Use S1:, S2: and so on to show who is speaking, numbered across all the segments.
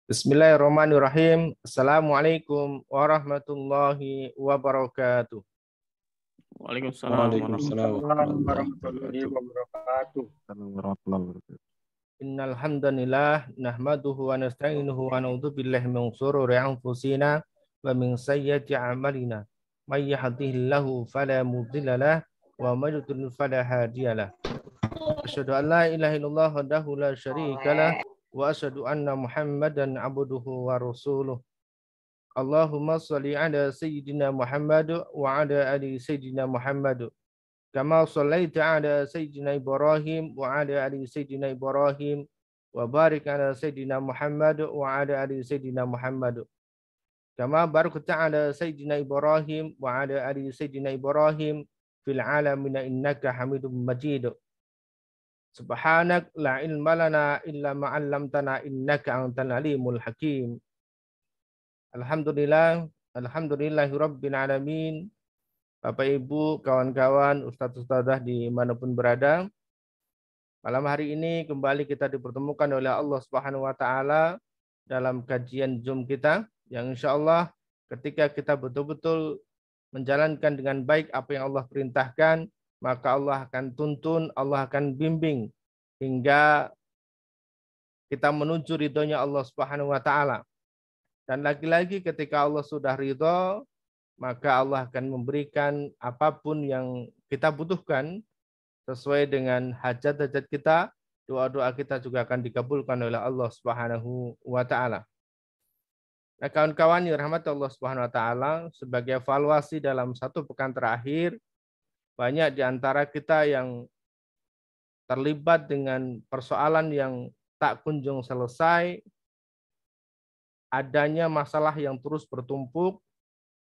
S1: Bismillahirrahmanirrahim. Assalamualaikum warahmatullahi wabarakatuh.
S2: Waalaikumsalam
S3: Waalaikumsalam
S2: warahmatullahi
S3: warahmatullahi
S4: Warahmatullahi
S3: wabarakatuh.
S4: wabarakatuh.
S3: Warahmatullahi wabarakatuh.
S1: Innal hamdanillah nahmaduhu wa nasta'inuhu wa na'udzu billahi min shururi anfusina wa min sayyiati a'malina. May yahdihillahu fala mudilla lahu wa may yudlil fala hadiya lahu. Asyhadu an la ilaha illallah wahdahu la syarika lahu wa asyhadu anna Muhammadan abduhu wa rasuluh. Allahumma shalli ala sayyidina Muhammad wa ala ali sayyidina Muhammad. Kama shallaita ala sayyidina Ibrahim wa ala ali sayyidina Ibrahim wa barik ala sayyidina Muhammad wa ala ali sayyidina Muhammad. Kama barakta ala sayyidina Ibrahim wa ala ali sayyidina Ibrahim fil alamin innaka Hamidum Majid. Subhanak la ilma lana illa ma 'allamtana innaka antal alimul hakim. Alhamdulillah, alhamdulillahirabbil alamin. Bapak Ibu, kawan-kawan, ustadz-ustadzah dimanapun berada, malam hari ini kembali kita dipertemukan oleh Allah Subhanahu Wa Taala dalam kajian Zoom kita, yang insya Allah ketika kita betul-betul menjalankan dengan baik apa yang Allah perintahkan, maka Allah akan tuntun, Allah akan bimbing hingga kita menuju ridhonya Allah Subhanahu Wa Taala. Dan lagi-lagi ketika Allah sudah ridho, maka Allah akan memberikan apapun yang kita butuhkan sesuai dengan hajat-hajat kita. Doa-doa kita juga akan dikabulkan oleh Allah Subhanahu wa taala. Nah, kawan-kawan yang rahmat Allah Subhanahu wa taala, sebagai evaluasi dalam satu pekan terakhir, banyak di antara kita yang terlibat dengan persoalan yang tak kunjung selesai, adanya masalah yang terus bertumpuk,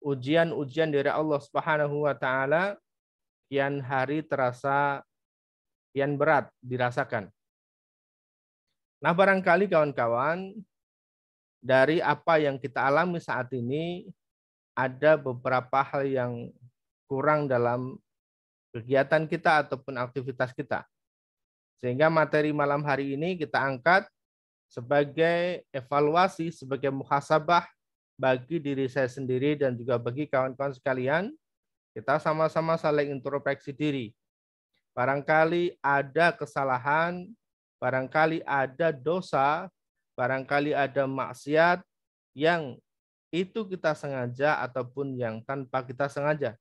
S1: ujian-ujian dari Allah Subhanahu wa taala kian hari terasa kian berat dirasakan. Nah, barangkali kawan-kawan, dari apa yang kita alami saat ini ada beberapa hal yang kurang dalam kegiatan kita ataupun aktivitas kita. Sehingga materi malam hari ini kita angkat sebagai evaluasi, sebagai muhasabah bagi diri saya sendiri dan juga bagi kawan-kawan sekalian, kita sama-sama saling introspeksi diri. Barangkali ada kesalahan, barangkali ada dosa, barangkali ada maksiat yang itu kita sengaja ataupun yang tanpa kita sengaja.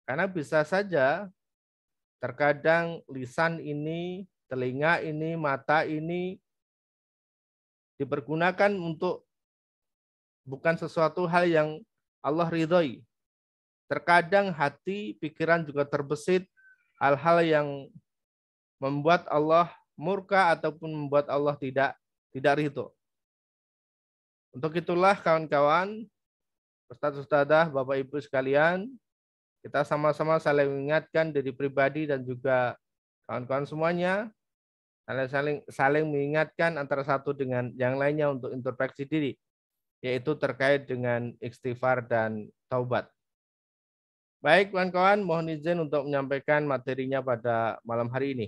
S1: Karena bisa saja terkadang lisan ini, telinga ini, mata ini dipergunakan untuk bukan sesuatu hal yang Allah ridhoi. Terkadang hati, pikiran juga terbesit hal-hal yang membuat Allah murka ataupun membuat Allah tidak ridho. Untuk itulah kawan-kawan, ustadz-ustadzah, Bapak Ibu sekalian, kita sama-sama saling mengingatkan diri pribadi dan juga kawan-kawan semuanya, saling mengingatkan antara satu dengan yang lainnya untuk introspeksi diri, yaitu terkait dengan istighfar dan taubat. Baik kawan-kawan, mohon izin untuk menyampaikan materinya pada malam hari ini.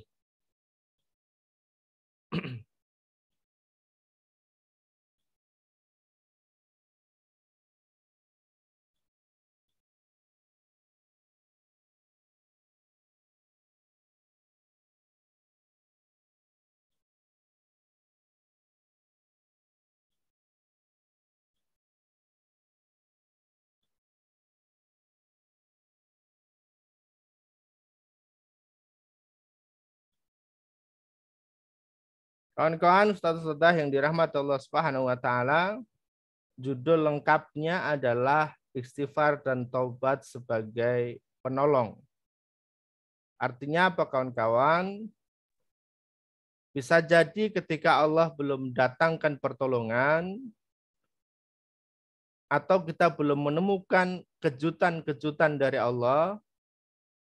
S1: Kawan-kawan, ustadz-ustadzah yang dirahmati Allah Subhanahu wa taala, judul lengkapnya adalah istighfar dan taubat sebagai penolong. Artinya apa kawan-kawan? Bisa jadi ketika Allah belum datangkan pertolongan atau kita belum menemukan kejutan-kejutan dari Allah,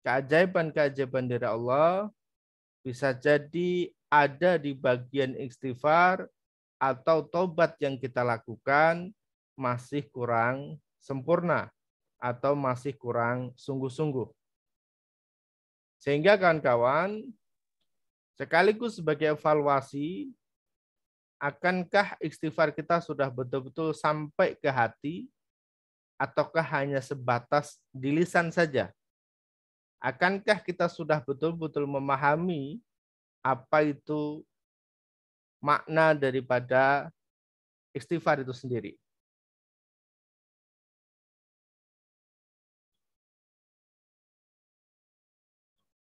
S1: keajaiban-keajaiban dari Allah, bisa jadi ada di bagian istighfar atau taubat yang kita lakukan masih kurang sempurna atau masih kurang sungguh-sungguh. Sehingga kawan-kawan, sekaligus sebagai evaluasi, akankah istighfar kita sudah betul-betul sampai ke hati ataukah hanya sebatas di lisan saja? Akankah kita sudah betul-betul memahami apa itu makna daripada istighfar itu sendiri?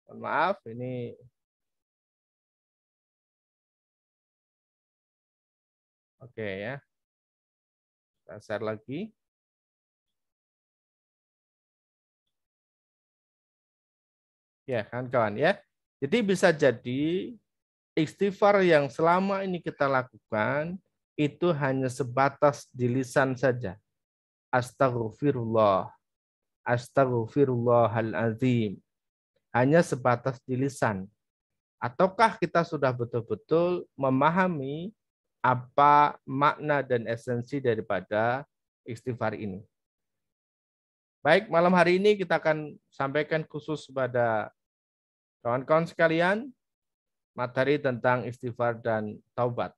S1: Mohon maaf, ini oke ya. Kita share lagi. Ya, kawan-kawan ya. Jadi bisa jadi istighfar yang selama ini kita lakukan itu hanya sebatas di lisan saja. Astaghfirullah, astaghfirullahaladzim. Hanya sebatas di lisan. Ataukah kita sudah betul-betul memahami apa makna dan esensi daripada istighfar ini? Baik, malam hari ini kita akan sampaikan khusus kepada kawan-kawan sekalian materi tentang istighfar dan taubat.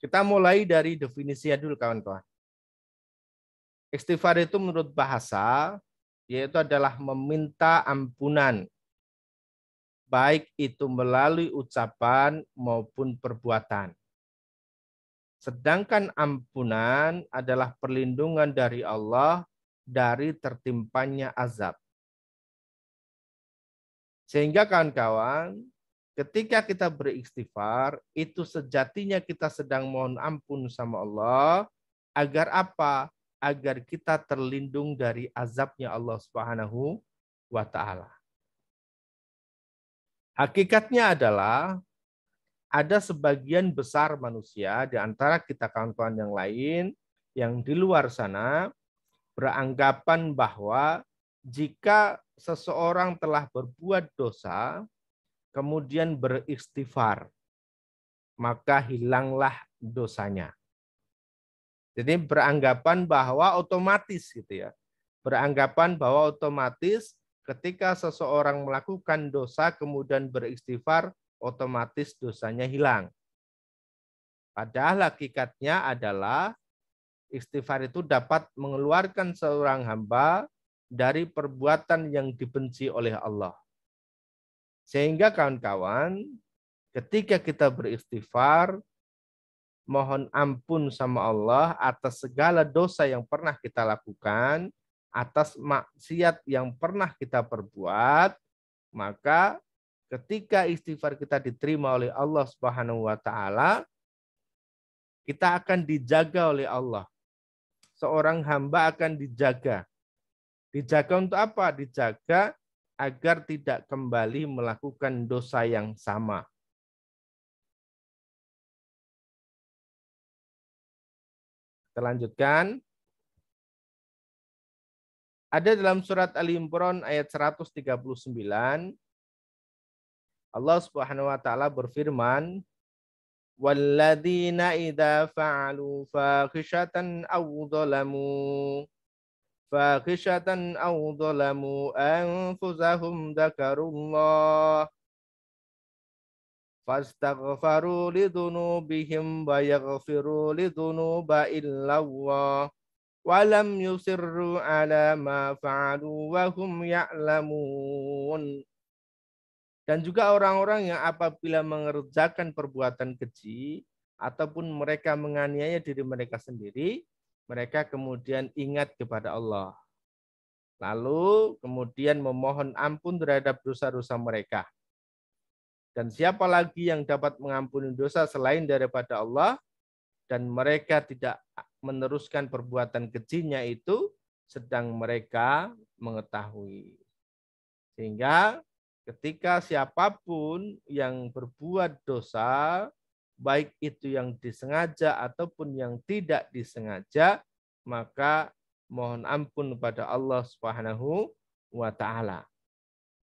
S1: Kita mulai dari definisinya dulu, kawan-kawan. Istighfar itu menurut bahasa, yaitu adalah meminta ampunan, baik itu melalui ucapan maupun perbuatan. Sedangkan ampunan adalah perlindungan dari Allah dari tertimpanya azab. Sehingga kawan-kawan, ketika kita beristighfar, itu sejatinya kita sedang mohon ampun sama Allah, agar apa? Agar kita terlindung dari azabnya Allah Subhanahu wa Ta'ala. Hakikatnya adalah ada sebagian besar manusia di antara kita kawan-kawan yang lain yang di luar sana beranggapan bahwa jika seseorang telah berbuat dosa kemudian beristighfar maka hilanglah dosanya. Jadi beranggapan bahwa otomatis gitu ya. Beranggapan bahwa otomatis ketika seseorang melakukan dosa kemudian beristighfar otomatis dosanya hilang. Padahal hakikatnya adalah istighfar itu dapat mengeluarkan seorang hamba dari perbuatan yang dibenci oleh Allah. Sehingga kawan-kawan, ketika kita beristighfar, mohon ampun sama Allah atas segala dosa yang pernah kita lakukan, atas maksiat yang pernah kita perbuat, maka ketika istighfar kita diterima oleh Allah Subhanahu wa Ta'ala, kita akan dijaga oleh Allah. Seorang hamba akan dijaga. Dijaga untuk apa? Dijaga agar tidak kembali melakukan dosa yang sama. Kita lanjutkan. Ada dalam surat Ali Imran ayat 139, Allah Subhanahu wa Ta'ala berfirman, "Walladzina idza fa'alu fahishatan aw dhalamu anfusahum dzakarullah fastaghfaru lidzunubihim wa yaghfiru lidzunuba illallah wa lam yusirru ala ma fa'alu wa hum ya'lamun." Dan juga orang-orang yang apabila mengerjakan perbuatan keji ataupun mereka menganiaya diri mereka sendiri, mereka kemudian ingat kepada Allah. Lalu kemudian memohon ampun terhadap dosa-dosa mereka. Dan siapa lagi yang dapat mengampuni dosa selain daripada Allah, dan mereka tidak meneruskan perbuatan kejinya itu sedang mereka mengetahui. Sehingga ketika siapapun yang berbuat dosa, baik itu yang disengaja ataupun yang tidak disengaja, maka mohon ampun kepada Allah Subhanahu wa Ta'ala.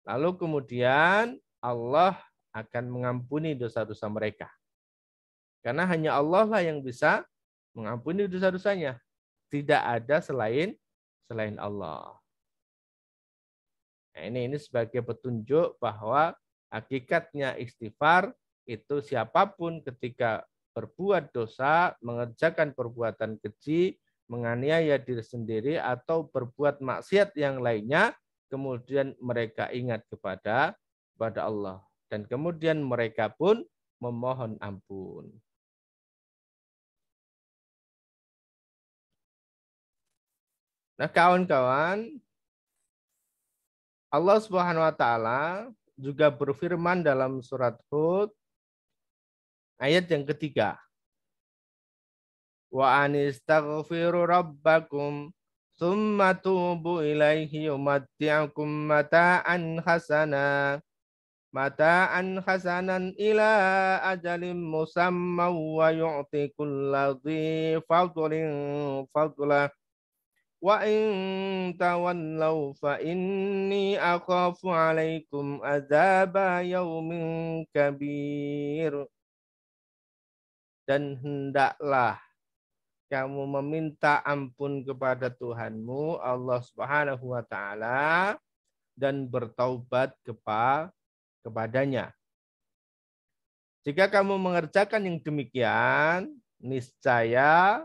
S1: Lalu kemudian Allah akan mengampuni dosa-dosa mereka. Karena hanya Allah lah yang bisa mengampuni dosa-dosanya. Tidak ada selain Allah. Nah, ini sebagai petunjuk bahwa hakikatnya istighfar itu siapapun ketika berbuat dosa, mengerjakan perbuatan keji, menganiaya diri sendiri atau berbuat maksiat yang lainnya, kemudian mereka ingat kepada Allah dan kemudian mereka pun memohon ampun. Nah, kawan-kawan, Allah Subhanahu wa taala juga berfirman dalam surat Hud ayat yang ketiga. Wa anistaghfiru rabbakum tsumma tubu ilaihi yumatti'ukum mata'an hasanan ila ajalin musamma wa yu'ti kulladhi fadlin fadlah wa in tawallaw fa inni akhafu alaikum azaba yaumin kabir. Dan hendaklah kamu meminta ampun kepada Tuhanmu Allah Subhanahu wa taala dan bertaubat kepadanya. Jika kamu mengerjakan yang demikian, niscaya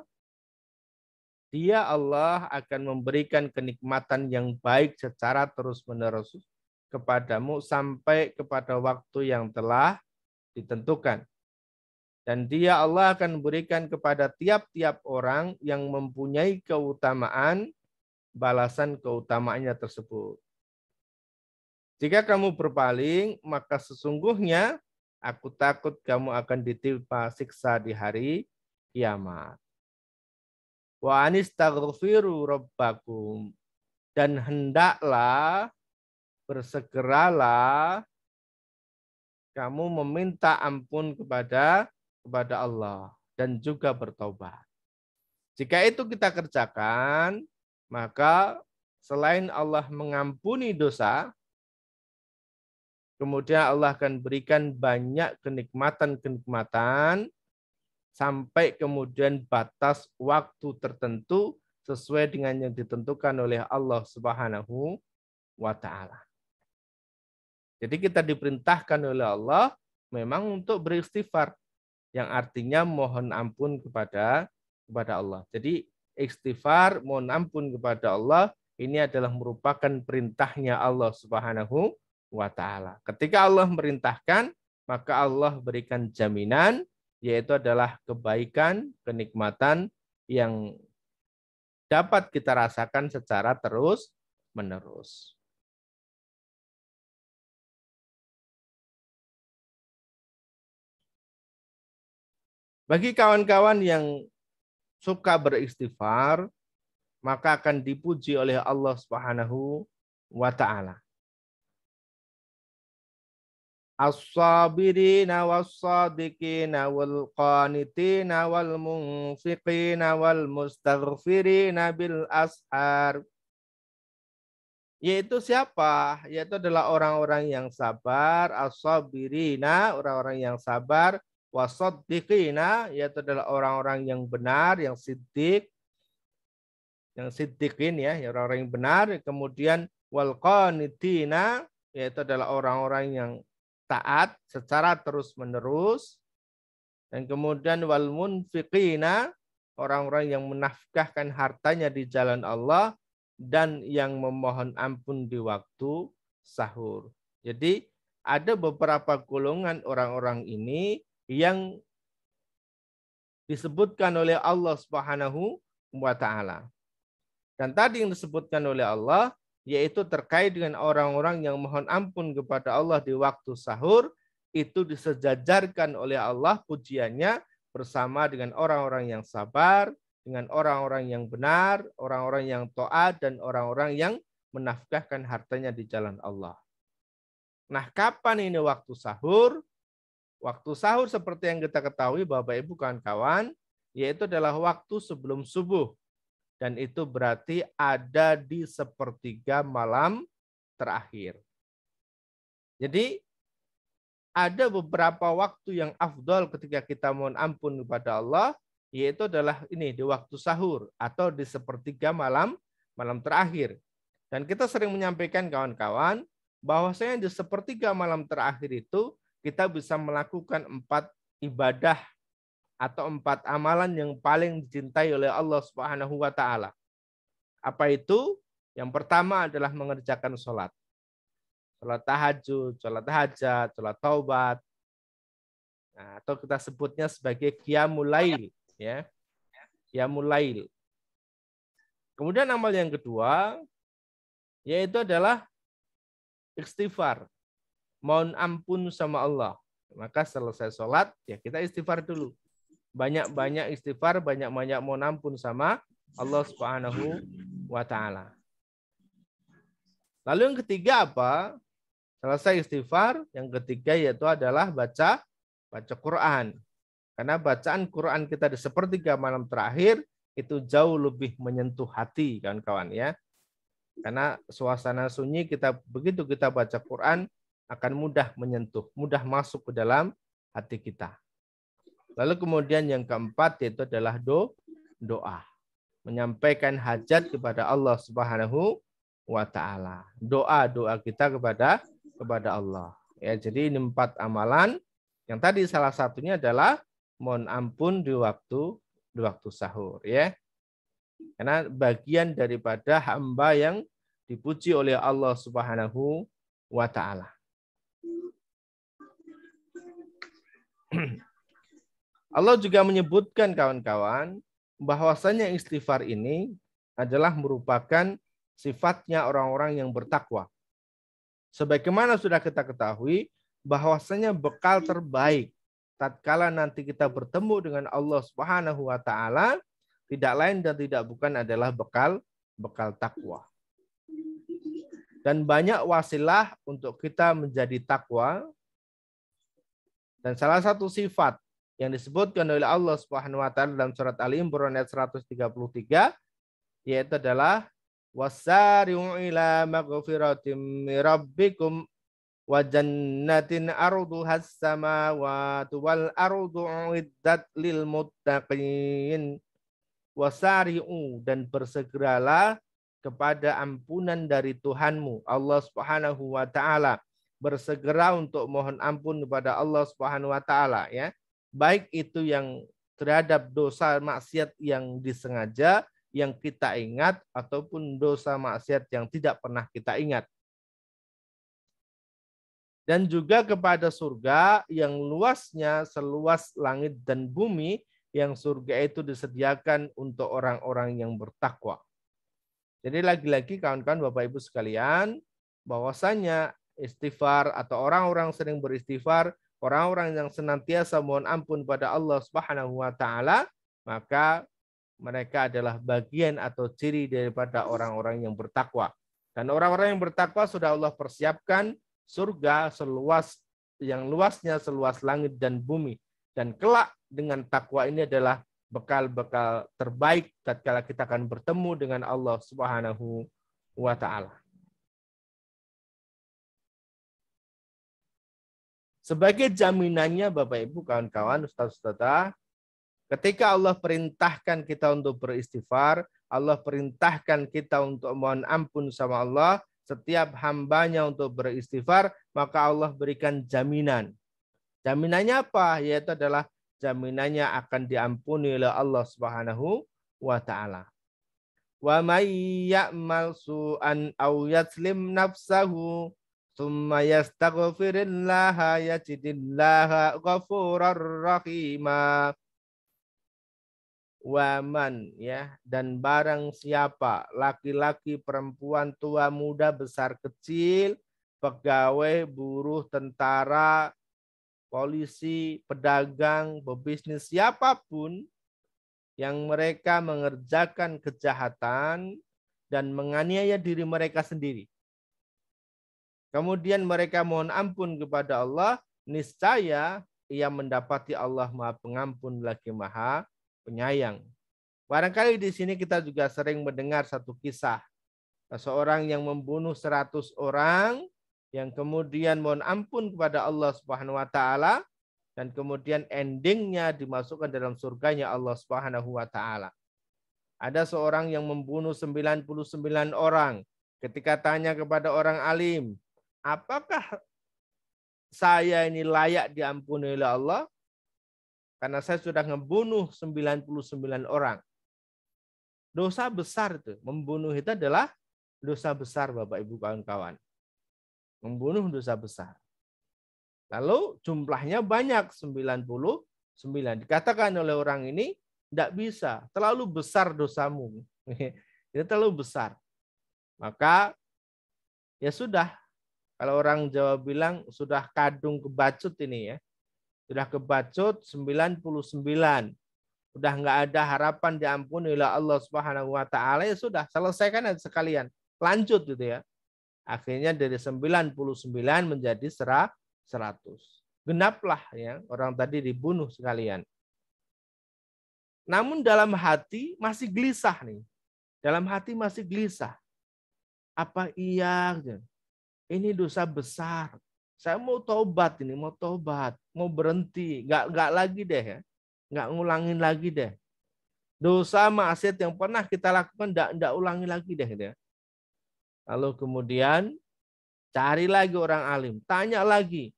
S1: Dia Allah akan memberikan kenikmatan yang baik secara terus-menerus kepadamu sampai kepada waktu yang telah ditentukan. Dan Dia Allah akan memberikan kepada tiap-tiap orang yang mempunyai keutamaan, balasan keutamaannya tersebut. Jika kamu berpaling, maka sesungguhnya aku takut kamu akan ditimpa siksa di hari kiamat. Wa anistaghfiru rabbakum. Dan hendaklah, bersegeralah kamu meminta ampun kepada Allah dan juga bertobat. Jika itu kita kerjakan, maka selain Allah mengampuni dosa, kemudian Allah akan berikan banyak kenikmatan-kenikmatan sampai kemudian batas waktu tertentu sesuai dengan yang ditentukan oleh Allah Subhanahu wa taala. Jadi kita diperintahkan oleh Allah memang untuk beristighfar, yang artinya mohon ampun kepada Allah. Jadi istighfar, mohon ampun kepada Allah, ini adalah merupakan perintahnya Allah Subhanahu wa taala. Ketika Allah merintahkan, maka Allah berikan jaminan, yaitu adalah kebaikan, kenikmatan yang dapat kita rasakan secara terus-menerus. Bagi kawan-kawan yang suka beristighfar, maka akan dipuji oleh Allah Subhanahu wa taala. As-sabirina was-sadiqina wal-qanitina wal-munfiqina wal-mustaghfirina bil ashar. Yaitu siapa? Yaitu adalah orang-orang yang sabar, as-sabirina, orang-orang yang sabar, was-sadiqina, yaitu adalah orang-orang yang benar, yang siddiq, yang siddiqin ya, orang-orang yang benar. Kemudian wal-qanitina, yaitu adalah orang-orang yang taat secara terus-menerus. Dan kemudian wal munfiqina, orang-orang yang menafkahkan hartanya di jalan Allah dan yang memohon ampun di waktu sahur. Jadi ada beberapa golongan orang-orang ini yang disebutkan oleh Allah Subhanahu wa taala. Dan tadi yang disebutkan oleh Allah yaitu terkait dengan orang-orang yang mohon ampun kepada Allah di waktu sahur, itu disejajarkan oleh Allah pujiannya bersama dengan orang-orang yang sabar, dengan orang-orang yang benar, orang-orang yang taat, dan orang-orang yang menafkahkan hartanya di jalan Allah. Nah, kapan ini waktu sahur? Waktu sahur seperti yang kita ketahui Bapak Ibu kawan-kawan, yaitu adalah waktu sebelum subuh. Dan itu berarti ada di sepertiga malam terakhir. Jadi ada beberapa waktu yang afdol ketika kita mohon ampun kepada Allah, yaitu adalah ini di waktu sahur atau di sepertiga malam terakhir. Dan kita sering menyampaikan kawan-kawan bahwasanya di sepertiga malam terakhir itu kita bisa melakukan 4 ibadah atau 4 amalan yang paling dicintai oleh Allah Subhanahu wa taala. Apa itu? Yang pertama adalah mengerjakan sholat. Sholat tahajud, sholat hajat, sholat taubat. Nah, atau kita sebutnya sebagai qiyamul lail, ya. Qiyamul lail. Kemudian amal yang kedua yaitu adalah istighfar. Mohon ampun sama Allah. Maka selesai sholat, ya kita istighfar dulu. Banyak-banyak istighfar, banyak-banyak mohon ampun sama Allah Subhanahu wa taala. Lalu yang ketiga apa? Selesai istighfar, yang ketiga yaitu adalah baca Quran. Karena bacaan Quran kita di sepertiga malam terakhir itu jauh lebih menyentuh hati, kawan-kawan ya. Karena suasana sunyi begitu kita baca Quran akan mudah menyentuh, mudah masuk ke dalam hati kita. Lalu kemudian yang keempat yaitu adalah doa. Menyampaikan hajat kepada Allah Subhanahu wa taala. Doa kita kepada Allah. Ya, jadi ini 4 amalan. Yang tadi salah satunya adalah mohon ampun di waktu sahur ya. Karena bagian daripada hamba yang dipuji oleh Allah Subhanahu wa taala. Allah juga menyebutkan kawan-kawan bahwasanya istighfar ini adalah merupakan sifatnya orang-orang yang bertakwa. Sebagaimana sudah kita ketahui bahwasanya bekal terbaik tatkala nanti kita bertemu dengan Allah Subhanahu wa taala tidak lain dan tidak bukan adalah bekal takwa. Dan banyak wasilah untuk kita menjadi takwa. Dan salah satu sifat yang disebutkan oleh Allah Subhanahu wa taala dalam surat Ali Imran ayat 133 yaitu adalah wasari'u ila maghfiratin min rabbikum wa jannatin arduhas samawati wal ardu uiddat lil muttaqin. Wasari'u, dan bersegeralah kepada ampunan dari Tuhanmu Allah Subhanahu wa taala. Bersegera untuk mohon ampun kepada Allah Subhanahu wa taala ya. Baik itu yang terhadap dosa maksiat yang disengaja yang kita ingat ataupun dosa maksiat yang tidak pernah kita ingat. Dan juga kepada surga yang luasnya seluas langit dan bumi, yang surga itu disediakan untuk orang-orang yang bertakwa. Jadi lagi-lagi kawan-kawan Bapak Ibu sekalian, bahwasanya istighfar atau orang-orang sering beristighfar, orang-orang yang senantiasa mohon ampun pada Allah Subhanahu wa taala, maka mereka adalah bagian atau ciri daripada orang-orang yang bertakwa. Dan orang-orang yang bertakwa sudah Allah persiapkan surga yang luasnya seluas langit dan bumi. Dan kelak dengan takwa ini adalah bekal-bekal terbaik tatkala kita akan bertemu dengan Allah Subhanahu wa taala. Sebagai jaminannya Bapak Ibu kawan-kawan ustaz-ustazah, ketika Allah perintahkan kita untuk beristighfar, Allah perintahkan kita untuk mohon ampun sama Allah, setiap hambanya untuk beristighfar, maka Allah berikan jaminan. Jaminannya apa? Yaitu adalah jaminannya akan diampuni oleh Allah Subhanahu wa taala. Wa may ya'mal su'an aw yaslim nafsahu tsumma yastaghfirillaha yajidillaha ghafurar rahima. Waman ya, dan barang siapa laki-laki, perempuan, tua, muda, besar, kecil, pegawai, buruh, tentara, polisi, pedagang, pebisnis, siapapun yang mereka mengerjakan kejahatan dan menganiaya diri mereka sendiri. Kemudian mereka mohon ampun kepada Allah, niscaya ia mendapati Allah Maha Pengampun lagi Maha Penyayang. Barangkali di sini kita juga sering mendengar satu kisah. Seseorang yang membunuh 100 orang, yang kemudian mohon ampun kepada Allah Subhanahu wa taala, dan kemudian endingnya dimasukkan dalam surganya Allah Subhanahu wa taala. Ada seorang yang membunuh 99 orang, Ketika tanya kepada orang alim, apakah saya ini layak diampuni oleh Allah? Karena saya sudah membunuh 99 orang. Dosa besar itu. Membunuh itu adalah dosa besar, Bapak Ibu kawan-kawan. Membunuh dosa besar. Lalu jumlahnya banyak, 99. Dikatakan oleh orang ini, tidak bisa, terlalu besar dosamu. Ini terlalu besar. Maka ya sudah, kalau orang Jawa bilang sudah kadung kebacut ini ya. Sudah kebacut 99. Udah nggak ada harapan diampuni oleh Allah Subhanahu wa taala, ya sudah, selesaikan aja sekalian. Lanjut gitu ya. Akhirnya dari 99 menjadi 100. Genaplah ya, orang tadi dibunuh sekalian. Namun dalam hati masih gelisah nih. Dalam hati masih gelisah. Apa iya? Ini dosa besar. Saya mau tobat ini, mau tobat, mau berhenti, nggak lagi deh ya, nggak ngulangin lagi deh. Dosa maksiat yang pernah kita lakukan nggak ulangi lagi deh ya. Lalu kemudian cari lagi orang alim, tanya lagi.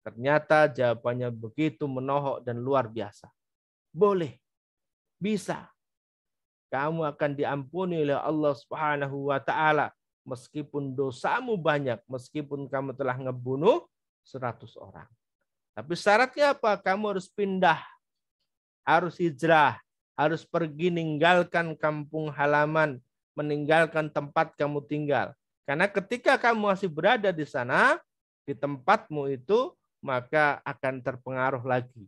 S1: Ternyata jawabannya begitu menohok dan luar biasa. Boleh, bisa. Kamu akan diampuni oleh Allah Subhanahu wa taala meskipun dosamu banyak, meskipun kamu telah ngebunuh 100 orang. Tapi syaratnya apa? Kamu harus pindah, harus hijrah, harus pergi meninggalkan kampung halaman, meninggalkan tempat kamu tinggal. Karena ketika kamu masih berada di sana, di tempatmu itu, maka akan terpengaruh lagi.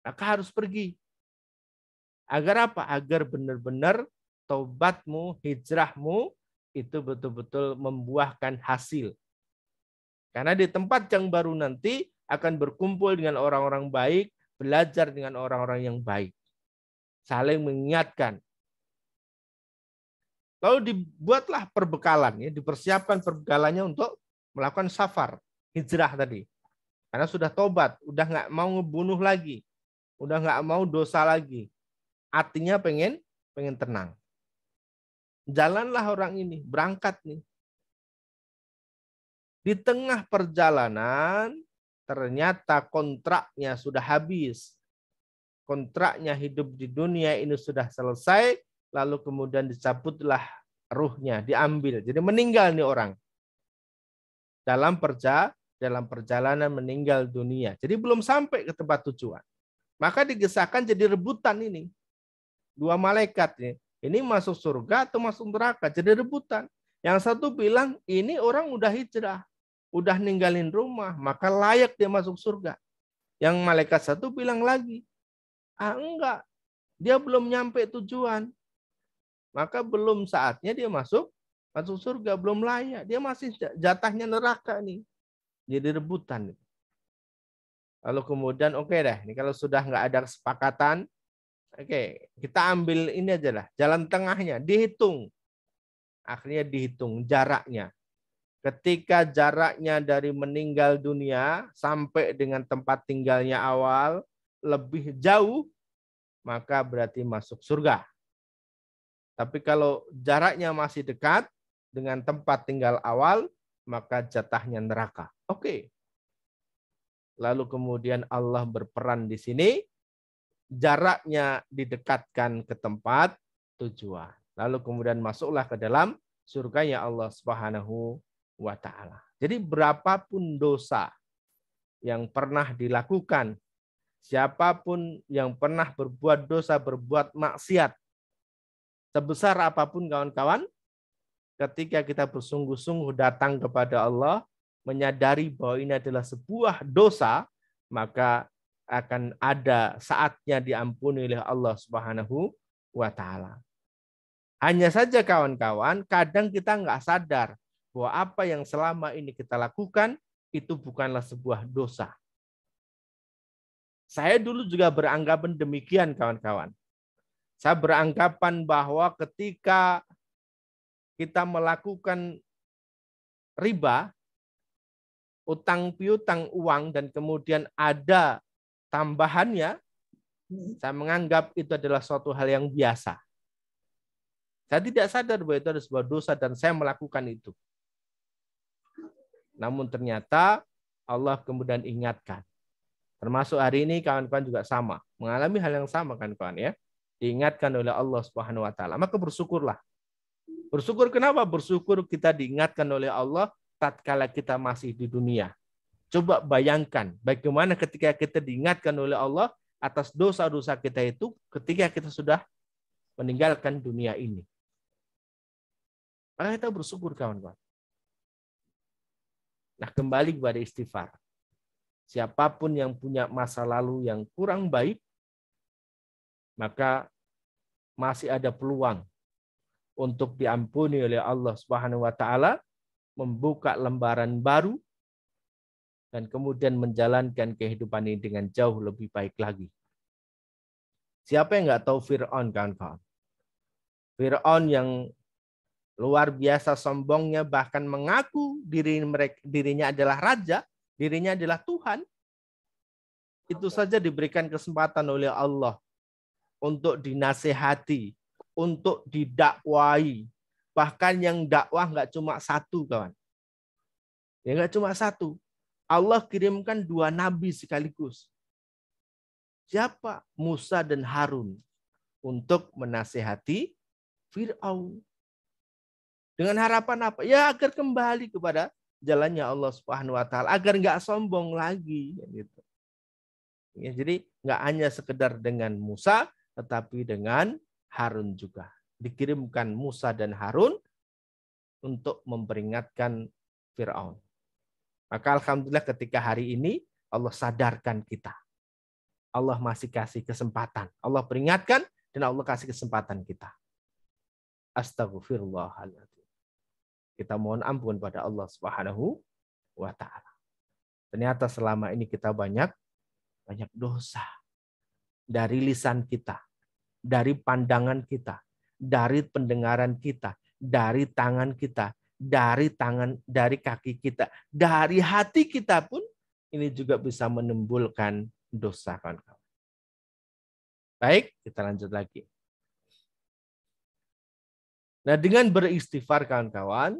S1: Maka harus pergi. Agar apa? Agar benar-benar taubatmu, hijrahmu itu betul-betul membuahkan hasil. Karena di tempat yang baru nanti akan berkumpul dengan orang-orang baik, belajar dengan orang-orang yang baik. Saling mengingatkan. Lalu dibuatlah perbekalan, ya, dipersiapkan perbekalannya untuk melakukan safar, hijrah tadi. Karena sudah tobat, udah nggak mau ngebunuh lagi, udah nggak mau dosa lagi. Hatinya pengen tenang. Jalanlah orang ini, berangkat nih. Di tengah perjalanan, ternyata kontraknya sudah habis. Kontraknya hidup di dunia ini sudah selesai, lalu kemudian dicabutlah ruhnya, diambil. Jadi meninggal nih orang. Dalam perjalanan meninggal dunia. Jadi belum sampai ke tempat tujuan. Maka digesahkan jadi rebutan ini. Dua malaikat nih. Ini masuk surga atau masuk neraka? Jadi rebutan. Yang satu bilang, ini orang udah hijrah. Udah ninggalin rumah. Maka layak dia masuk surga. Yang malaikat satu bilang lagi, enggak. Dia belum nyampe tujuan. Maka belum saatnya dia masuk surga. Belum layak. Dia masih jatahnya neraka nih. Jadi rebutan. Lalu kemudian oke deh. Ini kalau sudah nggak ada kesepakatan, oke, kita ambil ini aja lah, jalan tengahnya, dihitung. Akhirnya dihitung jaraknya. Ketika jaraknya dari meninggal dunia sampai dengan tempat tinggalnya awal lebih jauh, maka berarti masuk surga. Tapi kalau jaraknya masih dekat dengan tempat tinggal awal, maka jatahnya neraka. Oke. Lalu kemudian Allah berperan di sini, jaraknya didekatkan ke tempat tujuan. Lalu kemudian masuklah ke dalam surganya Allah Subhanahu wa taala. Jadi berapapun dosa yang pernah dilakukan, siapapun yang pernah berbuat dosa, berbuat maksiat, sebesar apapun kawan-kawan, ketika kita bersungguh-sungguh datang kepada Allah, menyadari bahwa ini adalah sebuah dosa, maka akan ada saatnya diampuni oleh Allah Subhanahu wa taala. Hanya saja kawan-kawan, kadang kita nggak sadar bahwa apa yang selama ini kita lakukan itu bukanlah sebuah dosa. Saya dulu juga beranggapan demikian kawan-kawan. Saya beranggapan bahwa ketika kita melakukan riba, utang piutang uang, dan kemudian ada tambahannya, saya menganggap itu adalah suatu hal yang biasa. Saya tidak sadar bahwa itu adalah sebuah dosa dan saya melakukan itu. Namun ternyata Allah kemudian ingatkan. Termasuk hari ini kawan-kawan juga sama, mengalami hal yang sama kan kawan ya. Diingatkan oleh Allah Subhanahu wa taala. Maka bersyukurlah. Bersyukur kenapa? Bersyukur kita diingatkan oleh Allah tatkala kita masih di dunia. Coba bayangkan bagaimana ketika kita diingatkan oleh Allah atas dosa-dosa kita itu ketika kita sudah meninggalkan dunia ini. Maka kita bersyukur kawan-kawan. Nah, kembali kepada istighfar. Siapapun yang punya masa lalu yang kurang baik, maka masih ada peluang untuk diampuni oleh Allah Subhanahu wa taala, membuka lembaran baru dan kemudian menjalankan kehidupan ini dengan jauh lebih baik lagi. Siapa yang nggak tahu Fir'aun, kawan-kawan? Fir'aun yang luar biasa sombongnya, bahkan mengaku dirinya adalah raja, dirinya adalah Tuhan. Itu saja diberikan kesempatan oleh Allah untuk dinasehati, untuk didakwai. Bahkan yang dakwah nggak cuma satu, kawan. Ya nggak cuma satu. Allah kirimkan 2 nabi sekaligus. Siapa? Musa dan Harun. Untuk menasehati Fir'aun. Dengan harapan apa? Ya agar kembali kepada jalannya Allah Subhanahu wa taala, agar nggak sombong lagi gitu. Ya, jadi nggak hanya sekedar dengan Musa, tetapi dengan Harun juga. Dikirimkan Musa dan Harun untuk memperingatkan Fir'aun. Maka alhamdulillah ketika hari ini Allah sadarkan kita. Allah masih kasih kesempatan. Allah peringatkan dan Allah kasih kesempatan kita. Astagfirullahaladzim. Kita mohon ampun pada Allah Subhanahu wa taala. Ternyata selama ini kita banyak dosa. Dari lisan kita, dari pandangan kita, dari pendengaran kita, dari tangan kita, dari kaki kita, dari hati kita pun ini juga bisa menimbulkan dosa, kawan-kawan. Baik, kita lanjut lagi. Nah, dengan beristighfar, kawan-kawan,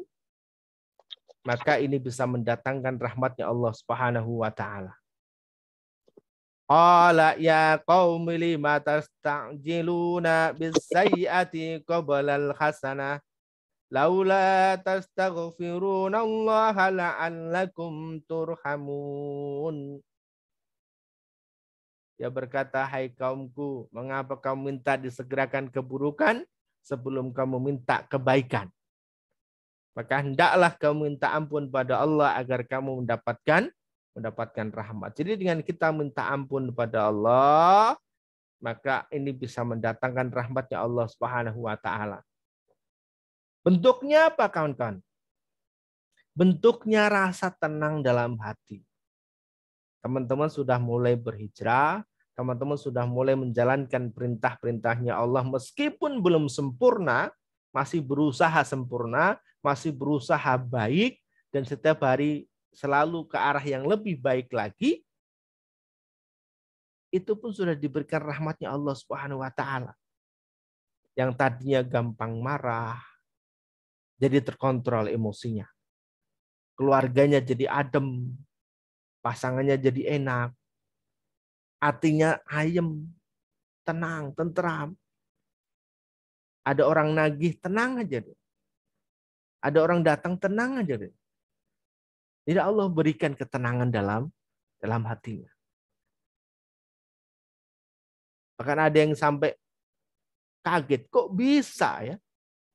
S1: maka ini bisa mendatangkan rahmatnya Allah Subhanahu wa taala. Qala ya qaumi lima tasta'jiluna bis-sayyi'ati qabla al-hasanah laula tastaghfiruna Allah la'allakum turhamun. Dia berkata, hai kaumku, mengapa kamu minta disegerakan keburukan sebelum kamu minta kebaikan? Maka hendaklah kamu minta ampun pada Allah agar kamu mendapatkan rahmat. Jadi dengan kita minta ampun pada Allah, maka ini bisa mendatangkan rahmatnya Allah Subhanahu wa taala. Bentuknya apa, kawan-kawan? Bentuknya rasa tenang dalam hati. Teman-teman sudah mulai berhijrah, teman-teman sudah mulai menjalankan perintah-perintahnya Allah meskipun belum sempurna, masih berusaha sempurna, masih berusaha baik, dan setiap hari selalu ke arah yang lebih baik lagi, itu pun sudah diberikan rahmatnya Allah Subhanahu wa taala. Yang tadinya gampang marah, jadi terkontrol emosinya. Keluarganya jadi adem, pasangannya jadi enak, hatinya ayem, tenang, tentram. Ada orang nagih, tenang aja deh. Ada orang datang, tenang aja deh. Jadi Allah berikan ketenangan dalam hatinya. Bahkan ada yang sampai kaget, kok bisa ya?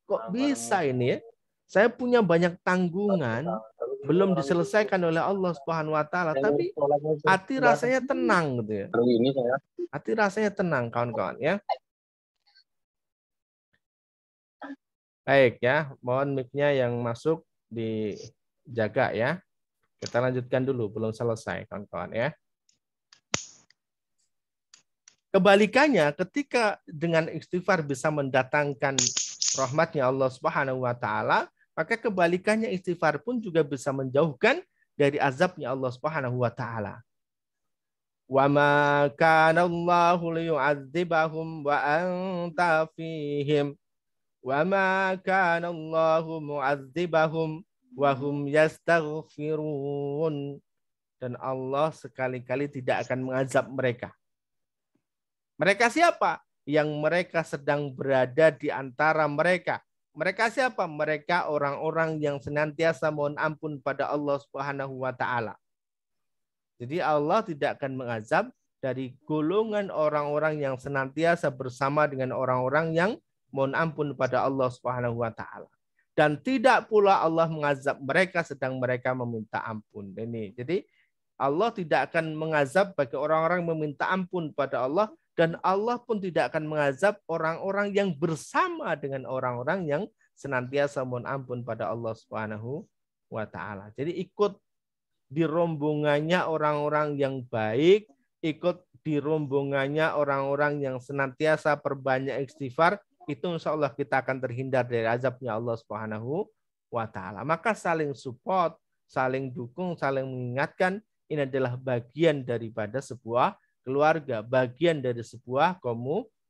S1: Kok bisa ini ya? Saya punya banyak tanggungan, belum diselesaikan oleh Allah Subhanahu wa taala, tapi hati rasanya tenang gitu ya. Hati rasanya tenang, kawan-kawan ya. Baik ya, mohon mic-nya yang masuk dijaga ya. Kita lanjutkan dulu, belum selesai kawan-kawan ya. Kebalikannya, ketika dengan istighfar bisa mendatangkan rahmatnya Allah Subhanahu wa taala, maka kebalikannya istighfar pun juga bisa menjauhkan dari azabnya Allah Subhanahu wa taala. Wa ma kana Allahu liyu'adzibahum wa anta fihim Wa ma kana Allahu mu'adzibahum wa hum yastaghfirun. Dan Allah sekali-kali tidak akan mengazab mereka. Mereka siapa? Yang mereka sedang berada di antara mereka. Mereka siapa? Mereka orang-orang yang senantiasa mohon ampun pada Allah Subhanahu wa taala. Jadi Allah tidak akan mengazab dari golongan orang-orang yang senantiasa bersama dengan orang-orang yang mohon ampun pada Allah Subhanahu wa taala. Dan tidak pula Allah mengazab mereka sedang mereka meminta ampun. Ini. Jadi Allah tidak akan mengazab bagi orang-orang meminta ampun pada Allah, dan Allah pun tidak akan mengazab orang-orang yang bersama dengan orang-orang yang senantiasa mohon ampun pada Allah Subhanahu wa taala. Jadi ikut di rombongannya orang-orang yang baik, ikut di rombongannya orang-orang yang senantiasa perbanyak istighfar, itu insya Allah kita akan terhindar dari azabnya Allah Subhanahu wa taala. Maka saling support, saling dukung, saling mengingatkan, ini adalah bagian daripada sebuah keluarga, bagian dari sebuah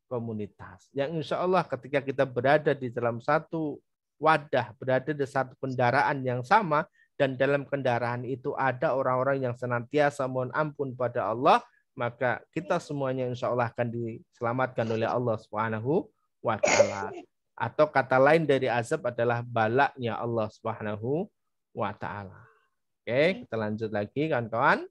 S1: komunitas. Yang insya Allah ketika kita berada di dalam satu wadah, berada di satu kendaraan yang sama, dan dalam kendaraan itu ada orang-orang yang senantiasa mohon ampun pada Allah, maka kita semuanya insya Allah akan diselamatkan oleh Allah Subhanahu wa taala. Atau kata lain dari azab adalah balaknya Allah Subhanahu wa taala. Oke, kita lanjut lagi kawan-kawan.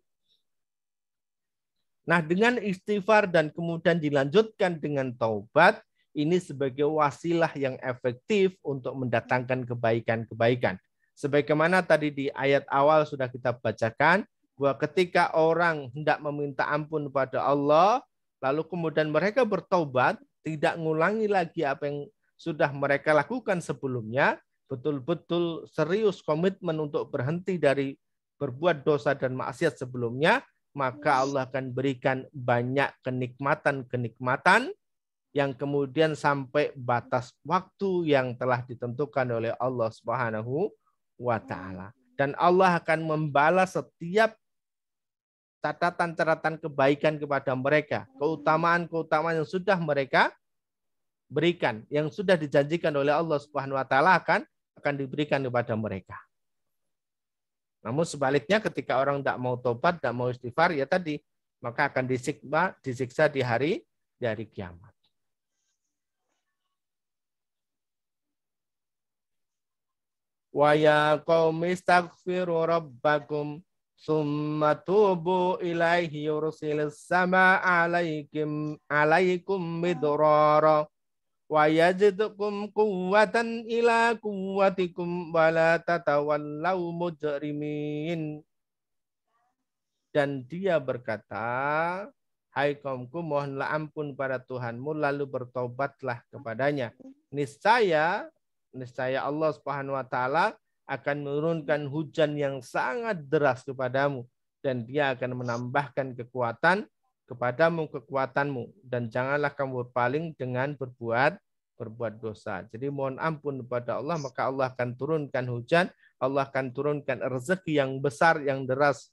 S1: Nah, dengan istighfar dan kemudian dilanjutkan dengan taubat, ini sebagai wasilah yang efektif untuk mendatangkan kebaikan-kebaikan. Sebagaimana tadi di ayat awal sudah kita bacakan, bahwa ketika orang hendak meminta ampun pada Allah, lalu kemudian mereka bertaubat, tidak ngulangi lagi apa yang sudah mereka lakukan sebelumnya, betul-betul serius komitmen untuk berhenti dari berbuat dosa dan maksiat sebelumnya, maka Allah akan berikan banyak kenikmatan-kenikmatan yang kemudian sampai batas waktu yang telah ditentukan oleh Allah Subhanahu wa taala. Dan Allah akan membalas setiap catatan-catatan kebaikan kepada mereka, keutamaan-keutamaan yang sudah mereka berikan, yang sudah dijanjikan oleh Allah Subhanahu wa taala akan diberikan kepada mereka. Namun sebaliknya ketika orang tidak mau tobat, tidak mau istighfar, ya tadi, maka akan disiksa di hari kiamat. Wa ya qaumi astaghfiru rabbakum summa tubu ilaihi yursilis samaa'a alaikum midrara wa yazidkum quwwatan ila quwwatikum wa la tatawallaw mujrimin. Dan dia berkata, hai kaumku, mohonlah ampun pada Tuhanmu, lalu bertobatlah kepadanya. Niscaya Allah Subhanahu wa taala akan menurunkan hujan yang sangat deras kepadamu, dan dia akan menambahkan kekuatanmu, dan janganlah kamu berpaling dengan berbuat dosa. Jadi mohon ampun kepada Allah, maka Allah akan turunkan hujan, Allah akan turunkan rezeki yang besar, yang deras,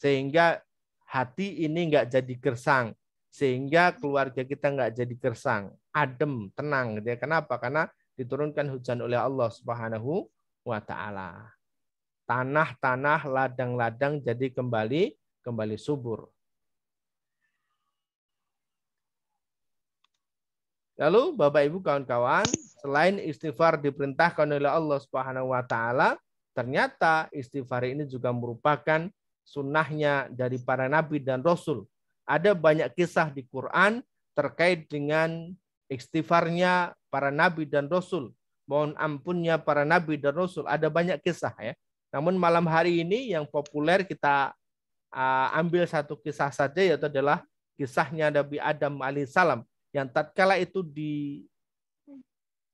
S1: sehingga hati ini nggak jadi gersang, sehingga keluarga kita nggak jadi gersang, adem, tenang. Kenapa? Karena diturunkan hujan oleh Allah Subhanahu wa taala. Tanah-tanah, ladang-ladang jadi kembali subur. Lalu Bapak Ibu kawan-kawan, selain istighfar diperintahkan oleh Allah Subhanahu wa taala, ternyata istighfar ini juga merupakan sunnahnya dari para nabi dan rasul. Ada banyak kisah di Quran terkait dengan istighfarnya para nabi dan rasul, mohon ampunnya para nabi dan rasul. Ada banyak kisah ya. Namun malam hari ini yang populer kita ambil satu kisah saja, yaitu adalah kisahnya Nabi Adam alaihissalam, yang tatkala itu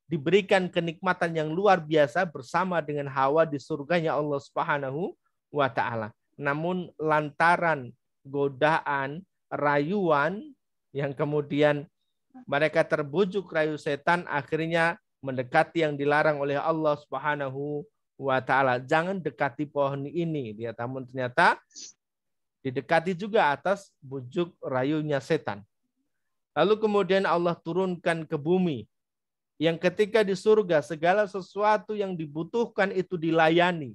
S1: diberikan kenikmatan yang luar biasa bersama dengan Hawa di surganya Allah Subhanahu wa taala. Namun lantaran godaan, rayuan, yang kemudian mereka terbujuk rayu setan, akhirnya mendekati yang dilarang oleh Allah Subhanahu wa taala. Jangan dekati pohon ini, namun ternyata didekati juga atas bujuk rayunya setan. Lalu kemudian Allah turunkan ke bumi Yang ketika di surga segala sesuatu yang dibutuhkan itu dilayani.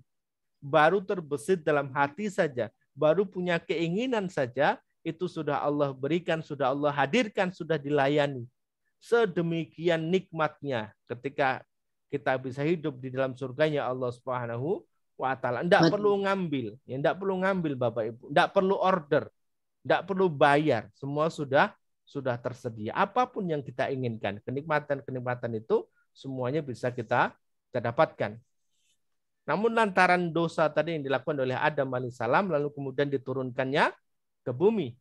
S1: Baru terbesit dalam hati saja, baru punya keinginan saja, itu sudah Allah berikan, sudah Allah hadirkan, sudah dilayani. Sedemikian nikmatnya ketika kita bisa hidup di dalam surganya Allah Subhanahu wa taala. Enggak perlu ngambil, ya enggak perlu ngambil Bapak Ibu, enggak perlu order, enggak perlu bayar, semua sudah tersedia. Apapun yang kita inginkan, kenikmatan-kenikmatan itu semuanya bisa kita dapatkan. Namun lantaran dosa tadi yang dilakukan oleh Adam alaihissalam lalu kemudian diturunkannya ke bumi.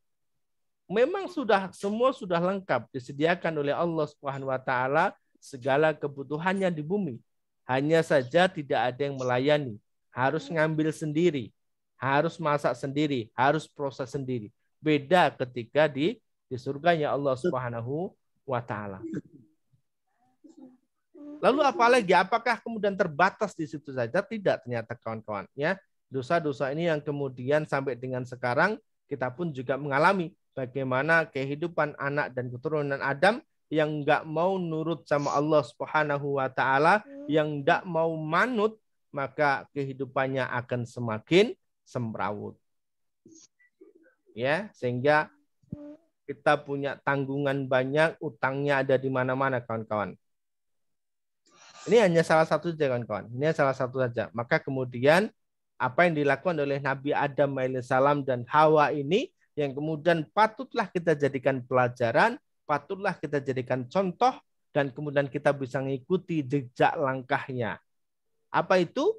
S1: Memang semua sudah lengkap disediakan oleh Allah Subhanahu wa taala segala kebutuhannya di bumi. Hanya saja tidak ada yang melayani, harus ngambil sendiri, harus masak sendiri, harus proses sendiri. Beda ketika di surganya Allah Subhanahu wa taala. Lalu apalagi, apakah kemudian terbatas di situ saja? Tidak, ternyata kawan-kawan. Ya, dosa-dosa ini yang kemudian sampai dengan sekarang kita pun juga mengalami bagaimana kehidupan anak dan keturunan Adam yang enggak mau nurut sama Allah Subhanahu wa taala, yang enggak mau manut, maka kehidupannya akan semakin semrawut. Ya, sehingga kita punya tanggungan banyak, utangnya ada di mana-mana kawan-kawan. Ini hanya salah satu saja kawan-kawan. Ini salah satu saja. Maka kemudian apa yang dilakukan oleh Nabi Adam alaihissalam dan Hawa ini yang kemudian patutlah kita jadikan pelajaran, patutlah kita jadikan contoh, dan kemudian kita bisa mengikuti jejak langkahnya. Apa itu?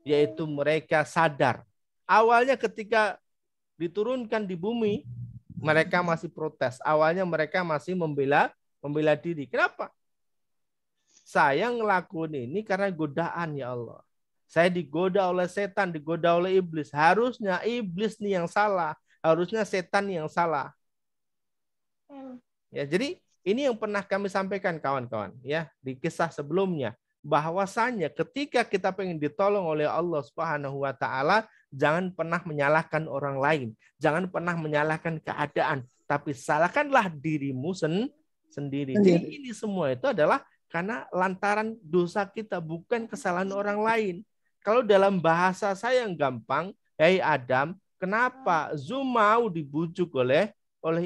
S1: Yaitu mereka sadar. Awalnya ketika diturunkan di bumi, mereka masih protes. Awalnya mereka masih membela diri. Kenapa? Saya ngelakuin ini karena godaan ya Allah. Saya digoda oleh setan, digoda oleh iblis. Harusnya iblis nih yang salah. Harusnya setan yang salah. Ya, jadi ini yang pernah kami sampaikan kawan-kawan ya di kisah sebelumnya, bahwasanya ketika kita pengen ditolong oleh Allah Subhanahu wa taala, jangan pernah menyalahkan orang lain, jangan pernah menyalahkan keadaan, tapi salahkanlah dirimu sendiri. Jadi ini semua itu adalah karena lantaran dosa kita, bukan kesalahan orang lain. Kalau dalam bahasa saya yang gampang, hei Adam, kenapa Zum mau dibujuk oleh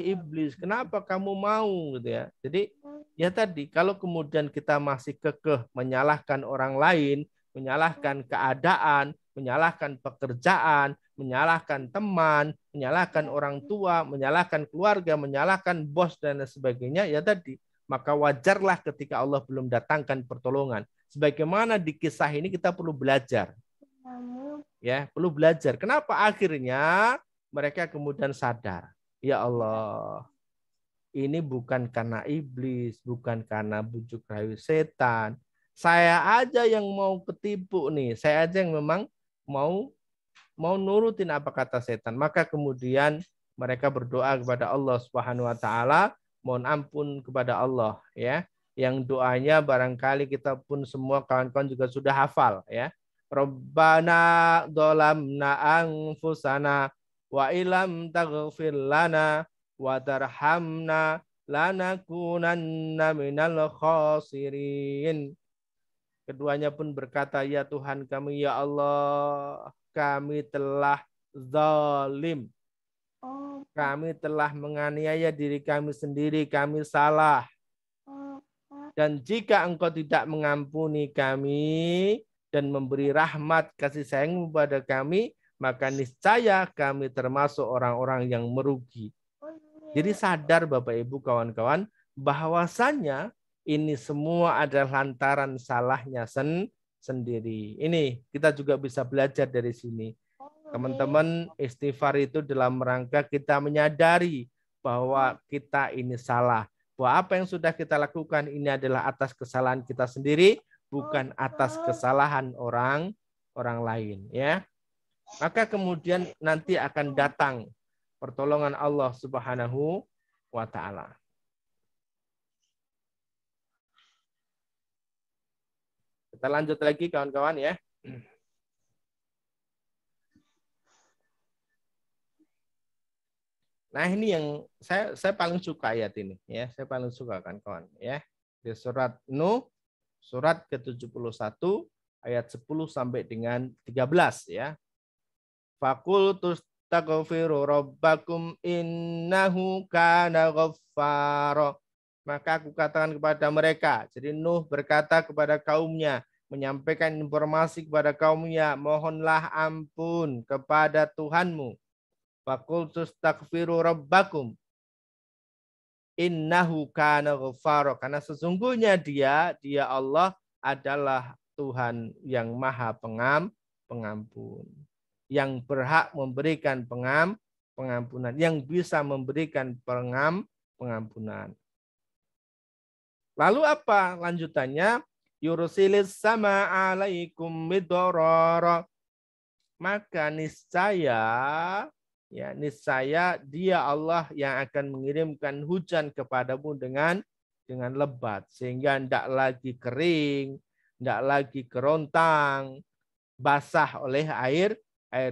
S1: iblis? Kenapa kamu mau gitu ya? Jadi ya tadi, kalau kemudian kita masih kekeh menyalahkan orang lain, menyalahkan keadaan, menyalahkan pekerjaan, menyalahkan teman, menyalahkan orang tua, menyalahkan keluarga, menyalahkan bos dan sebagainya, ya tadi, maka wajarlah ketika Allah belum datangkan pertolongan. Sebagaimana di kisah ini kita perlu belajar. Ya, perlu belajar. Kenapa akhirnya mereka kemudian sadar? Ya Allah, ini bukan karena iblis, bukan karena bujuk rayu setan. Saya aja yang mau ketipu nih. Saya aja yang memang mau nurutin apa kata setan. Maka kemudian mereka berdoa kepada Allah Subhanahu wa taala, mohon ampun kepada Allah ya. Yang doanya barangkali kita pun semua kawan-kawan juga sudah hafal ya. Rabbana dzalamna anfusana wa ilam taghfir lana wa tarhamna lanakunanna minal khasirin. Keduanya pun berkata, ya Tuhan kami, ya Allah, kami telah zalim. Kami telah menganiaya diri kami sendiri, kami salah. Dan jika Engkau tidak mengampuni kami dan memberi rahmat kasih sayang kepada kami, maka niscaya kami termasuk orang-orang yang merugi. Jadi sadar Bapak Ibu kawan-kawan, bahwasannya ini semua adalah lantaran salahnya sendiri. Ini kita juga bisa belajar dari sini. Teman-teman, istighfar itu dalam rangka kita menyadari bahwa kita ini salah. Bahwa apa yang sudah kita lakukan ini adalah atas kesalahan kita sendiri, bukan atas kesalahan orang lain. Ya, maka kemudian nanti akan datang pertolongan Allah Subhanahu wa taala. Kita lanjut lagi kawan-kawan ya. Nah, ini yang saya paling suka ayat ini ya. Saya paling suka kan kawan ya. Di surat Nuh, surat ke-71 ayat 10 sampai dengan 13 ya. Faqultus taghfiru rabbakum innahu kana ghaffara. Maka aku katakan kepada mereka. Jadi Nuh berkata kepada kaumnya, menyampaikan informasi kepada kaumnya, mohonlah ampun kepada Tuhanmu. Faqultus taghfiru rabbakum innahu kana ghaffara. Karena sesungguhnya dia Allah adalah Tuhan yang maha pengampun. Yang berhak memberikan pengampunan, yang bisa memberikan pengampunan. Lalu apa lanjutannya? Yursilis sama alaikum midororo. Maka niscaya dia Allah yang akan mengirimkan hujan kepadamu dengan lebat. Sehingga tidak lagi kering, tidak lagi kerontang, basah oleh air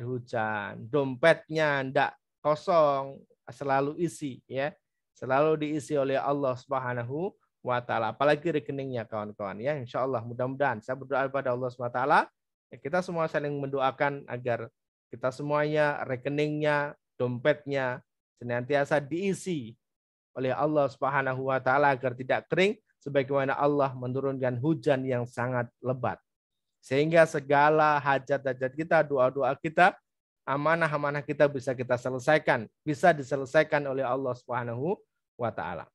S1: hujan. Dompetnya tidak kosong, selalu isi ya. Selalu diisi oleh Allah Subhanahu wa taala. Apalagi rekeningnya kawan-kawan ya. Insyaallah mudah-mudahan saya berdoa kepada Allah Subhanahu wa taala, kita semua saling mendoakan agar kita semuanya rekeningnya, dompetnya senantiasa diisi oleh Allah Subhanahu wa taala agar tidak kering sebagaimana Allah menurunkan hujan yang sangat lebat. Sehingga segala hajat-hajat kita, doa-doa kita, amanah-amanah kita bisa kita selesaikan, bisa diselesaikan oleh Allah Subhanahu wa taala.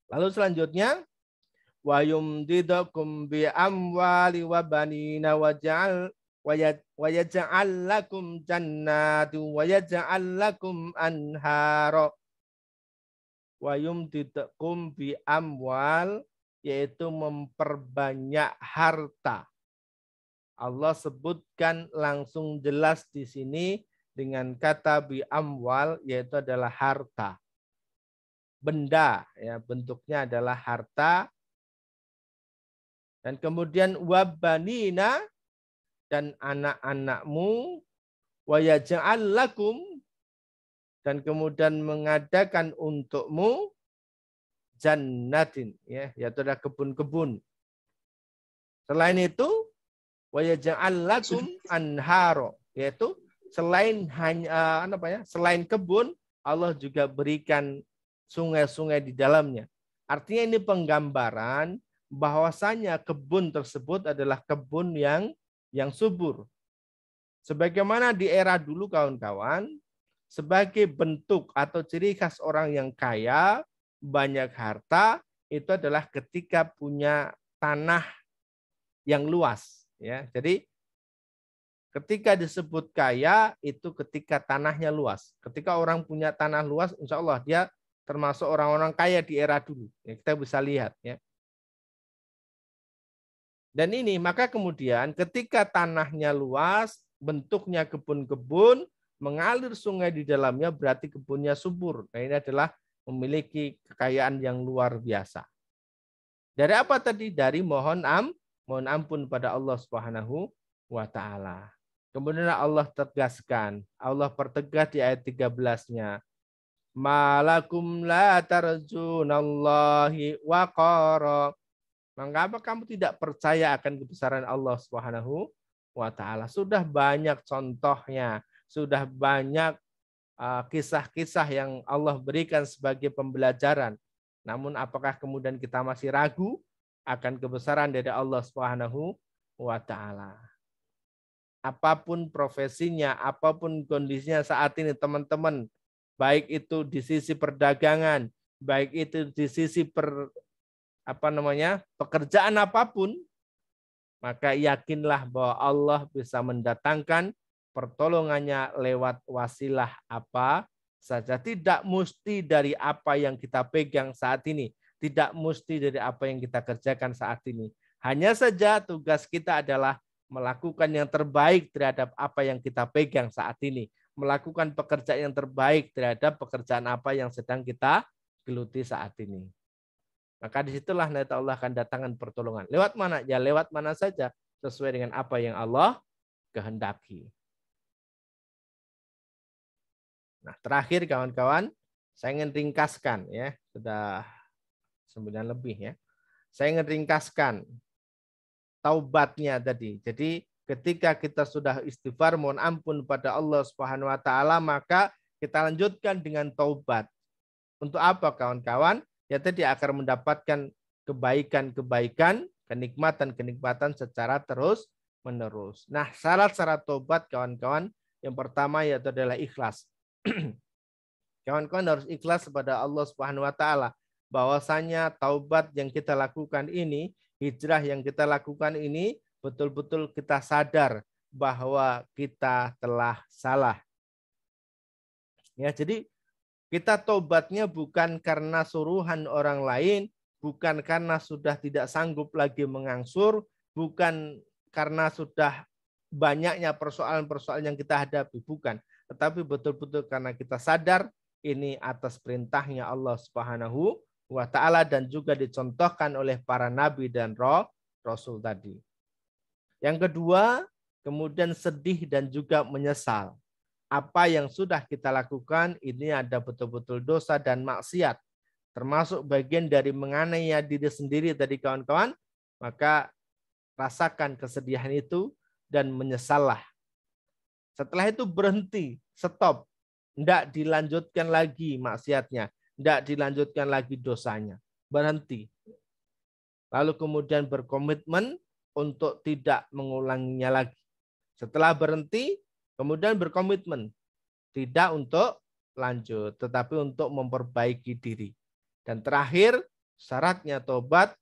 S1: Lalu selanjutnya, wa yumdidukum bi amwali wa banina wa yaj'al lakum jannati wa yaj'al lakum anhara. Wa yumdidukum bi amwal, yaitu memperbanyak harta. Allah sebutkan langsung jelas di sini dengan kata bi amwal, yaitu adalah harta. Benda ya, bentuknya adalah harta. Dan kemudian wabanina, dan anak-anakmu, wa yaj'al lakum, dan kemudian mengadakan untukmu jannatin ya, yaitu ada kebun-kebun. Selain itu wa yaj'al lakum anharo, yaitu selain selain kebun, Allah juga berikan sungai-sungai di dalamnya. Artinya ini penggambaran bahwasanya kebun tersebut adalah kebun yang subur. Sebagaimana di era dulu kawan-kawan, sebagai bentuk atau ciri khas orang yang kaya, banyak harta, itu adalah ketika punya tanah yang luas ya. Jadi ketika disebut kaya itu ketika tanahnya luas. Ketika orang punya tanah luas, insya Allah dia termasuk orang-orang kaya di era dulu. Ya, kita bisa lihat ya. Dan ini maka kemudian ketika tanahnya luas, bentuknya kebun-kebun, mengalir sungai di dalamnya, berarti kebunnya subur. Nah, ini adalah memiliki kekayaan yang luar biasa. Dari apa tadi? Dari mohon ampun pada Allah Subhanahu wa taala. Kemudian Allah tegaskan, Allah pertegas di ayat 13-nya. Malakum la tarjunallahi waqara. Mengapa kamu tidak percaya akan kebesaran Allah Subhanahu wa taala? Sudah banyak contohnya, sudah banyak kisah-kisah yang Allah berikan sebagai pembelajaran. Namun apakah kemudian kita masih ragu akan kebesaran dari Allah Subhanahu wa taala? Apapun profesinya, apapun kondisinya saat ini teman-teman, baik itu di sisi perdagangan, baik itu di sisi pekerjaan apapun, maka yakinlah bahwa Allah bisa mendatangkan pertolongannya lewat wasilah apa saja. Tidak mesti dari apa yang kita pegang saat ini. Tidak mesti dari apa yang kita kerjakan saat ini. Hanya saja tugas kita adalah melakukan yang terbaik terhadap apa yang kita pegang saat ini. Melakukan pekerjaan yang terbaik terhadap pekerjaan apa yang sedang kita geluti saat ini. Maka disitulah nanti Allah akan datangkan pertolongan. Lewat mana? Ya lewat mana saja. Sesuai dengan apa yang Allah kehendaki. Nah, terakhir kawan-kawan, saya ingin ringkaskan ya. Sudah 9 lebih ya. Saya ingin ringkaskan taubatnya tadi. Jadi ketika kita sudah istighfar mohon ampun pada Allah Subhanahu wa taala, maka kita lanjutkan dengan taubat. Untuk apa kawan-kawan? Ya tadi akan mendapatkan kebaikan-kebaikan, kenikmatan-kenikmatan secara terus-menerus. Nah, syarat-syarat taubat kawan-kawan, yang pertama yaitu adalah ikhlas. Kawan-kawan harus ikhlas kepada Allah Subhanahu wa taala bahwasanya taubat yang kita lakukan ini, hijrah yang kita lakukan ini betul-betul kita sadar bahwa kita telah salah. Ya, jadi kita taubatnya bukan karena suruhan orang lain, bukan karena sudah tidak sanggup lagi mengangsur, bukan karena sudah banyaknya persoalan-persoalan yang kita hadapi, bukan. Tetapi betul-betul karena kita sadar ini atas perintahnya Allah Subhanahu wa taala dan juga dicontohkan oleh para nabi dan rasul tadi. Yang kedua, kemudian sedih dan juga menyesal. Apa yang sudah kita lakukan ini ada betul-betul dosa dan maksiat, termasuk bagian dari menganiaya diri sendiri tadi kawan-kawan, maka rasakan kesedihan itu dan menyesallah. Setelah itu berhenti, stop. Tidak dilanjutkan lagi maksiatnya, tidak dilanjutkan lagi dosanya. Berhenti. Lalu kemudian berkomitmen untuk tidak mengulanginya lagi. Setelah berhenti, kemudian berkomitmen tidak untuk lanjut, tetapi untuk memperbaiki diri. Dan terakhir, syaratnya tobat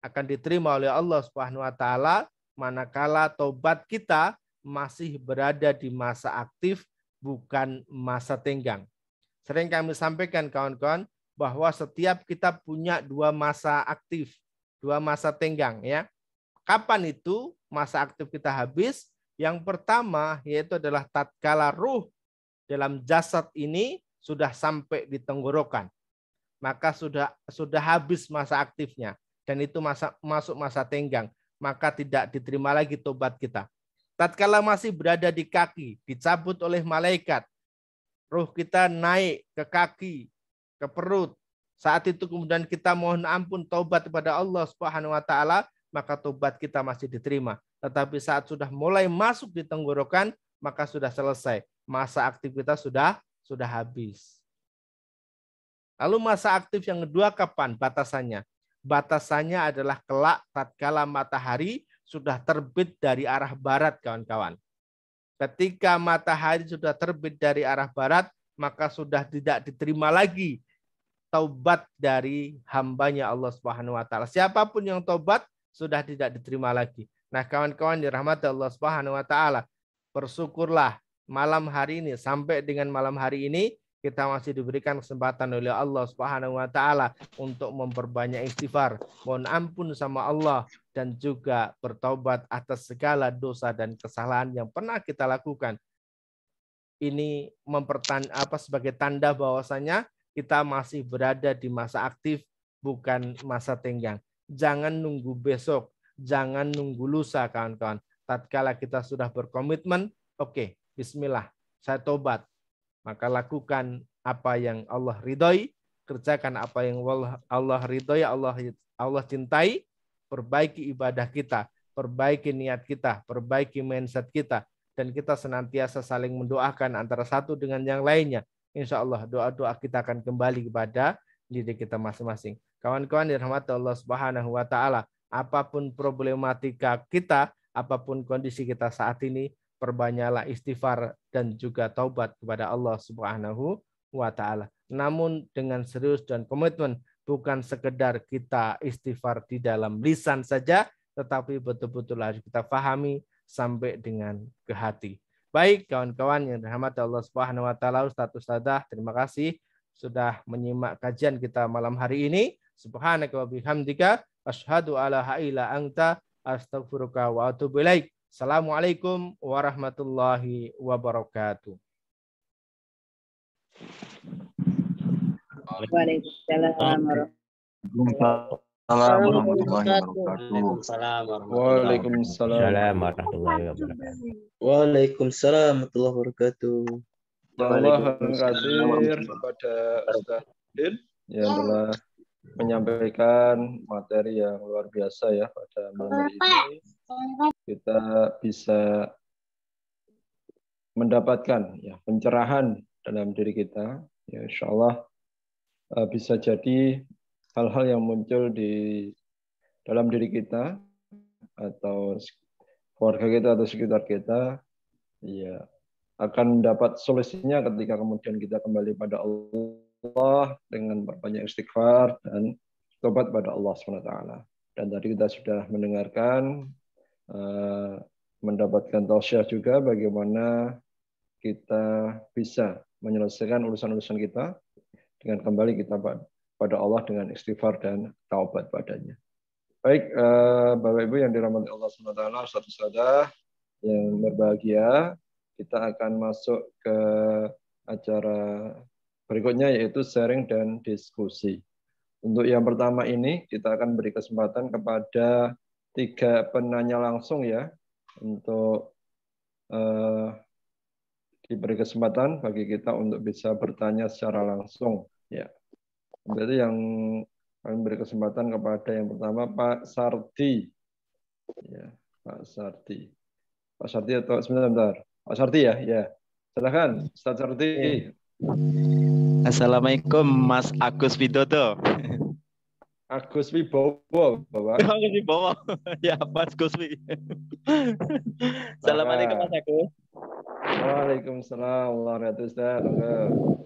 S1: akan diterima oleh Allah Subhanahu wa taala manakala tobat kita masih berada di masa aktif, bukan masa tenggang. Sering kami sampaikan kawan-kawan bahwa setiap kita punya 2 masa aktif, 2 masa tenggang ya. Kapan itu masa aktif kita habis? Yang pertama yaitu adalah tatkala ruh dalam jasad ini sudah sampai di tenggorokan. Maka sudah habis masa aktifnya dan itu masuk masa tenggang, maka tidak diterima lagi tobat kita. Tatkala masih berada di kaki, dicabut oleh malaikat, ruh kita naik ke kaki, ke perut. Saat itu kemudian kita mohon ampun taubat kepada Allah Subhanahu wa taala, maka taubat kita masih diterima. Tetapi saat sudah mulai masuk di tenggorokan, maka sudah selesai. Masa aktivitas sudah habis. Lalu masa aktif yang kedua kapan batasannya? Batasannya adalah kelak tatkala matahari sudah terbit dari arah barat, kawan-kawan. Ketika matahari sudah terbit dari arah barat, maka sudah tidak diterima lagi taubat dari hambanya Allah Subhanahu wa taala. Siapapun yang taubat sudah tidak diterima lagi. Nah, kawan-kawan dirahmati Allah Subhanahu wa taala, bersyukurlah malam hari ini sampai dengan malam hari ini kita masih diberikan kesempatan oleh Allah Subhanahu wa taala untuk memperbanyak istighfar, mohon ampun sama Allah dan juga bertaubat atas segala dosa dan kesalahan yang pernah kita lakukan. Ini sebagai tanda bahwasanya kita masih berada di masa aktif, bukan masa tenggang. Jangan nunggu besok, jangan nunggu lusa, kawan-kawan. Tatkala kita sudah berkomitmen, oke, bismillah, saya tobat. Maka lakukan apa yang Allah ridhoi, kerjakan apa yang Allah ridhoi, Allah cintai, perbaiki ibadah kita, perbaiki niat kita, perbaiki mindset kita, dan kita senantiasa saling mendoakan antara satu dengan yang lainnya. Insya Allah doa-doa kita akan kembali kepada diri kita masing-masing. Kawan-kawan dirahmati Allah Subhanahu wa taala, apapun problematika kita, apapun kondisi kita saat ini, perbanyaklah istighfar dan juga taubat kepada Allah Subhanahu wa taala. Namun dengan serius dan komitmen, bukan sekedar kita istighfar di dalam lisan saja, tetapi betul-betul harus kita pahami sampai dengan ke hati. Baik kawan-kawan yang dirahmati Allah Subhanahu wa taala, Ustaz-Ustadzah, terima kasih sudah menyimak kajian kita malam hari ini. Subhanaka wa bihamdika asyhadu alla ilaha illa anta astaghfiruka wa atubu ilaik. Assalamualaikum warahmatullahi wabarakatuh.
S3: Waalaikumsalam
S4: warahmatullahi wabarakatuh. Waalaikumsalam warahmatullahi wabarakatuh.
S5: Allah kasih kepada Ustaz Din yang telah
S3: menyampaikan materi yang luar biasa ya pada malam hari ini. Kita bisa mendapatkan ya pencerahan dalam diri kita. Ya, insya Allah bisa jadi hal-hal yang muncul di dalam diri kita atau keluarga kita atau sekitar kita, ya akan mendapat solusinya ketika kemudian kita kembali pada Allah dengan berbanyak istighfar dan tobat pada Allah SWT. Dan tadi kita sudah mendengarkan, mendapatkan tausiah juga bagaimana kita bisa menyelesaikan urusan-urusan kita dengan kembali kita pada Allah dengan istighfar dan taubat padanya. Baik, Bapak Ibu yang dirahmati Allah SWT, satu saja yang berbahagia, kita akan masuk ke acara berikutnya yaitu sharing dan diskusi. Untuk yang pertama ini kita akan beri kesempatan kepada 3 penanya langsung ya untuk diberi kesempatan bagi kita untuk bisa bertanya secara langsung ya. Berarti yang kami beri kesempatan kepada yang pertama Pak Sardi. Ya, Pak Sardi. Pak Sardi atau sebentar. Pak Sardi ya, ya. Silakan, Ustaz Sardi.
S5: Assalamualaikum Mas Agus Widodo.
S3: Agus Wibowo, Bapak.
S5: Agus Wibowo. Ya, Mas Guswi. Assalamualaikum Mas Agus.
S3: Waalaikumsalam warahmatullahi wabarakatuh.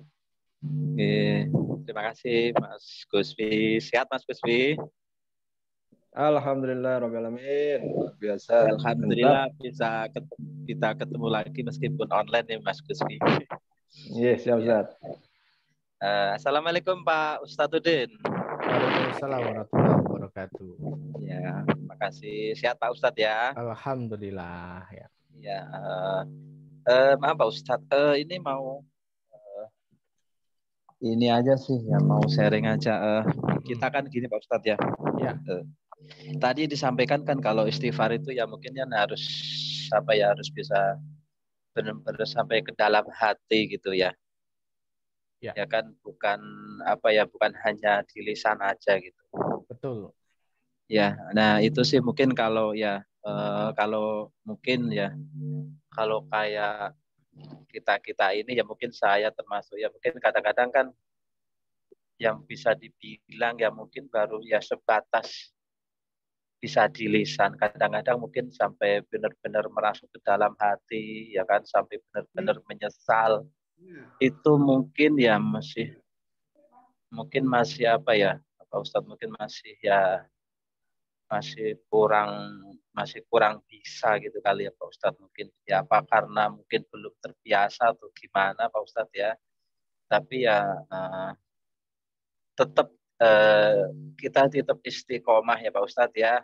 S5: Oke, terima kasih Mas Guswi. Sehat Mas Guswi?
S3: Alhamdulillah rabbil alamin. Luar biasa.
S5: Alhamdulillah bisa kita ketemu lagi meskipun online ya Mas Guswi.
S3: Iya, siap Ustaz.
S5: Assalamualaikum Pak Ustadz Udin.
S1: Waalaikumsalam warahmatullahi wabarakatuh.
S5: Ya, terima kasih. Sehat Pak Ustadz ya?
S1: Alhamdulillah ya.
S5: Ya, maaf Pak Ustadz, ini mau ini aja sih ya, mau sharing aja. Kita kan gini Pak Ustadz ya.
S1: Ya.
S5: Tadi disampaikan kan kalau istighfar itu ya mungkin kan harus apa ya, harus bisa benar-benar sampai ke dalam hati gitu ya.
S1: Ya.
S5: Ya kan, bukan apa ya, bukan hanya di lisan aja gitu.
S1: Betul.
S5: Ya, nah itu sih mungkin kalau ya kalau mungkin ya kalau kayak kita ini ya mungkin saya termasuk ya mungkin kadang-kadang kan yang bisa dibilang ya mungkin baru ya sebatas bisa di lisan, kadang-kadang mungkin sampai benar-benar merasuk ke dalam hati ya kan, sampai benar-benar menyesal. Itu mungkin ya masih apa ya Pak Ustadz, mungkin masih kurang bisa gitu kali ya Pak Ustadz, mungkin ya apa karena mungkin belum terbiasa atau gimana Pak Ustadz ya, tapi ya tetap kita tetap istiqomah ya Pak Ustadz ya,